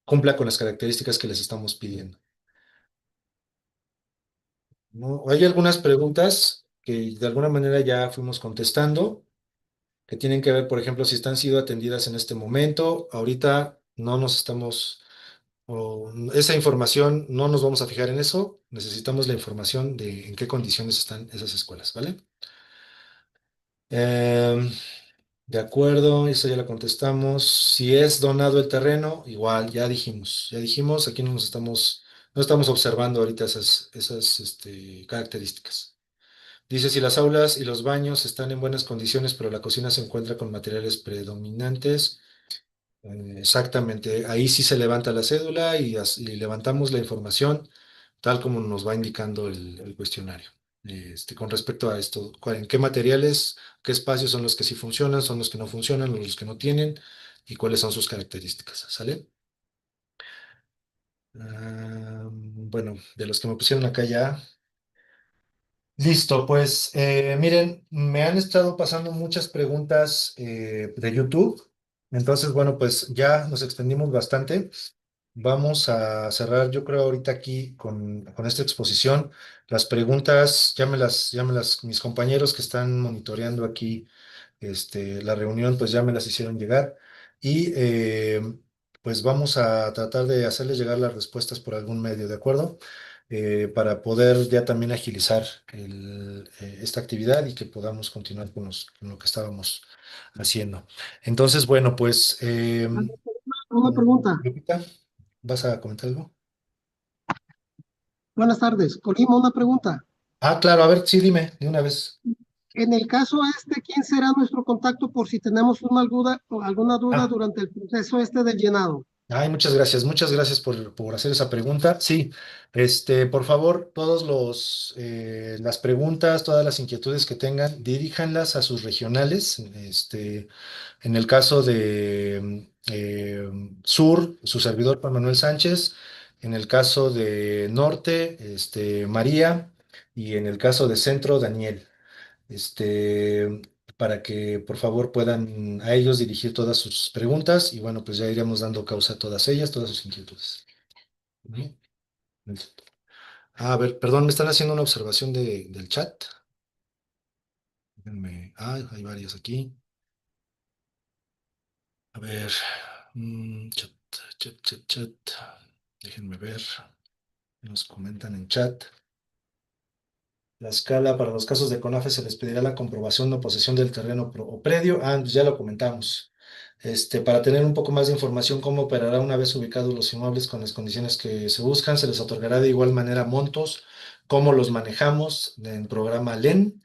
S3: cumpla con las características que les estamos pidiendo. ¿No? Hay algunas preguntas que de alguna manera ya fuimos contestando, que tienen que ver, por ejemplo, si están siendo atendidas en este momento. Ahorita no nos estamos, esa información no nos vamos a fijar en eso. Necesitamos la información de en qué condiciones están esas escuelas, ¿vale? De acuerdo, eso ya la contestamos. Si es donado el terreno, igual, ya dijimos, aquí no estamos observando ahorita esas características. Dice, si las aulas y los baños están en buenas condiciones, pero la cocina se encuentra con materiales predominantes. Exactamente, ahí sí se levanta la cédula y levantamos la información tal como nos va indicando el cuestionario. Con respecto a esto, en qué materiales, qué espacios son los que sí funcionan, son los que no funcionan, los que no tienen y cuáles son sus características, ¿sale? Bueno, de los que me pusieron acá ya. Listo, pues miren, me han estado pasando muchas preguntas de YouTube. Entonces, bueno, pues ya nos extendimos bastante. Vamos a cerrar, yo creo, ahorita aquí con esta exposición. Las preguntas, mis compañeros que están monitoreando aquí la reunión, pues ya me las hicieron llegar. Y pues vamos a tratar de hacerles llegar las respuestas por algún medio, ¿de acuerdo? Para poder ya también agilizar esta actividad y que podamos continuar con lo que estábamos haciendo. Entonces, bueno, pues...
S4: Una pregunta.
S3: Lupita, ¿vas a comentar algo?
S4: Buenas tardes. Colima, una pregunta.
S3: Claro, a ver, sí, dime, de una vez.
S4: En el caso ¿quién será nuestro contacto por si tenemos alguna duda durante el proceso del llenado?
S3: Ay, muchas gracias por hacer esa pregunta. Sí, por favor, las preguntas, todas las inquietudes que tengan, diríjanlas a sus regionales. En el caso de Sur, su servidor Juan Manuel Sánchez. En el caso de Norte, María. Y en el caso de Centro, Daniel. este, para que por favor puedan a ellos dirigir todas sus preguntas y bueno, pues ya iremos dando causa a todas ellas, todas sus inquietudes. Ujú. A ver, perdón, me están haciendo una observación del chat. Hay varias aquí. A ver, chat. Déjenme ver. Nos comentan en chat. La escala para los casos de CONAFE se les pedirá la comprobación o posesión del terreno o predio. Pues ya lo comentamos. Para tener un poco más de información, cómo operará una vez ubicados los inmuebles con las condiciones que se buscan, se les otorgará de igual manera montos, cómo los manejamos en programa LEN.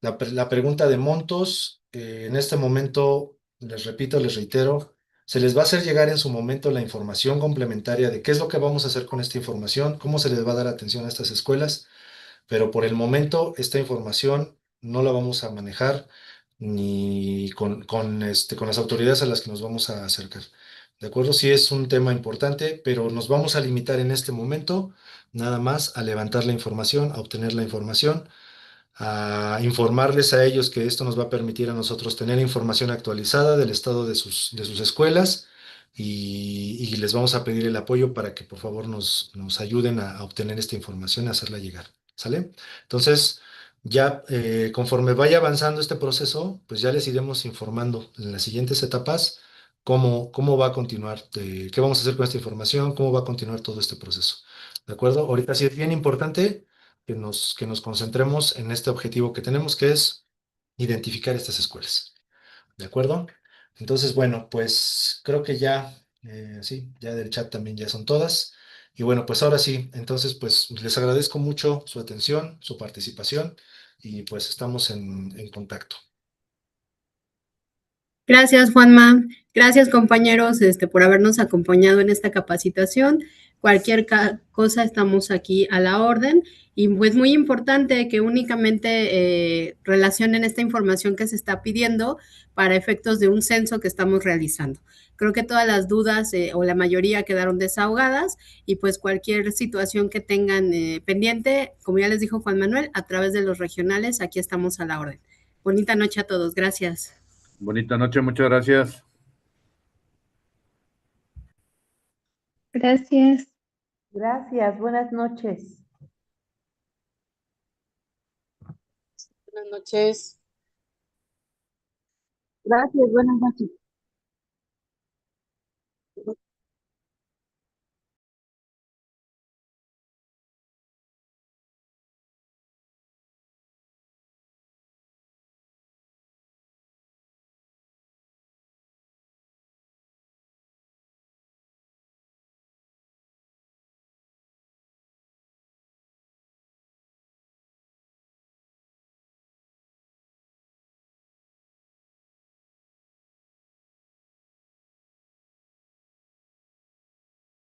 S3: La pregunta de montos, en este momento, les repito, les reitero, se les va a hacer llegar en su momento la información complementaria de qué es lo que vamos a hacer con esta información, cómo se les va a dar atención a estas escuelas, pero por el momento esta información no la vamos a manejar ni con las autoridades a las que nos vamos a acercar. ¿De acuerdo? Sí es un tema importante, pero nos vamos a limitar en este momento nada más a levantar la información, a obtener la información, a informarles a ellos que esto nos va a permitir a nosotros tener información actualizada del estado de sus escuelas y les vamos a pedir el apoyo para que por favor nos ayuden a obtener esta información y a hacerla llegar. ¿Sale? Entonces, ya conforme vaya avanzando este proceso, pues ya les iremos informando en las siguientes etapas cómo va a continuar, qué vamos a hacer con esta información, cómo va a continuar todo este proceso. ¿De acuerdo? Ahorita sí es bien importante que nos concentremos en este objetivo que tenemos, que es identificar estas escuelas. ¿De acuerdo? Entonces, bueno, pues creo que ya, sí, ya del chat también ya son todas. Y bueno, pues ahora sí, entonces, pues les agradezco mucho su atención, su participación y pues estamos en contacto.
S17: Gracias, Juanma. Gracias, compañeros, por habernos acompañado en esta capacitación. Cualquier cosa estamos aquí a la orden. Y pues muy importante que únicamente relacionen esta información que se está pidiendo para efectos de un censo que estamos realizando. Creo que todas las dudas o la mayoría quedaron desahogadas y pues cualquier situación que tengan pendiente, como ya les dijo Juan Manuel, a través de los regionales, aquí estamos a la orden. Bonita noche a todos. Gracias.
S15: Bonita noche, muchas gracias.
S9: Gracias.
S14: Gracias, buenas noches.
S2: Buenas noches.
S9: Gracias, buenas noches.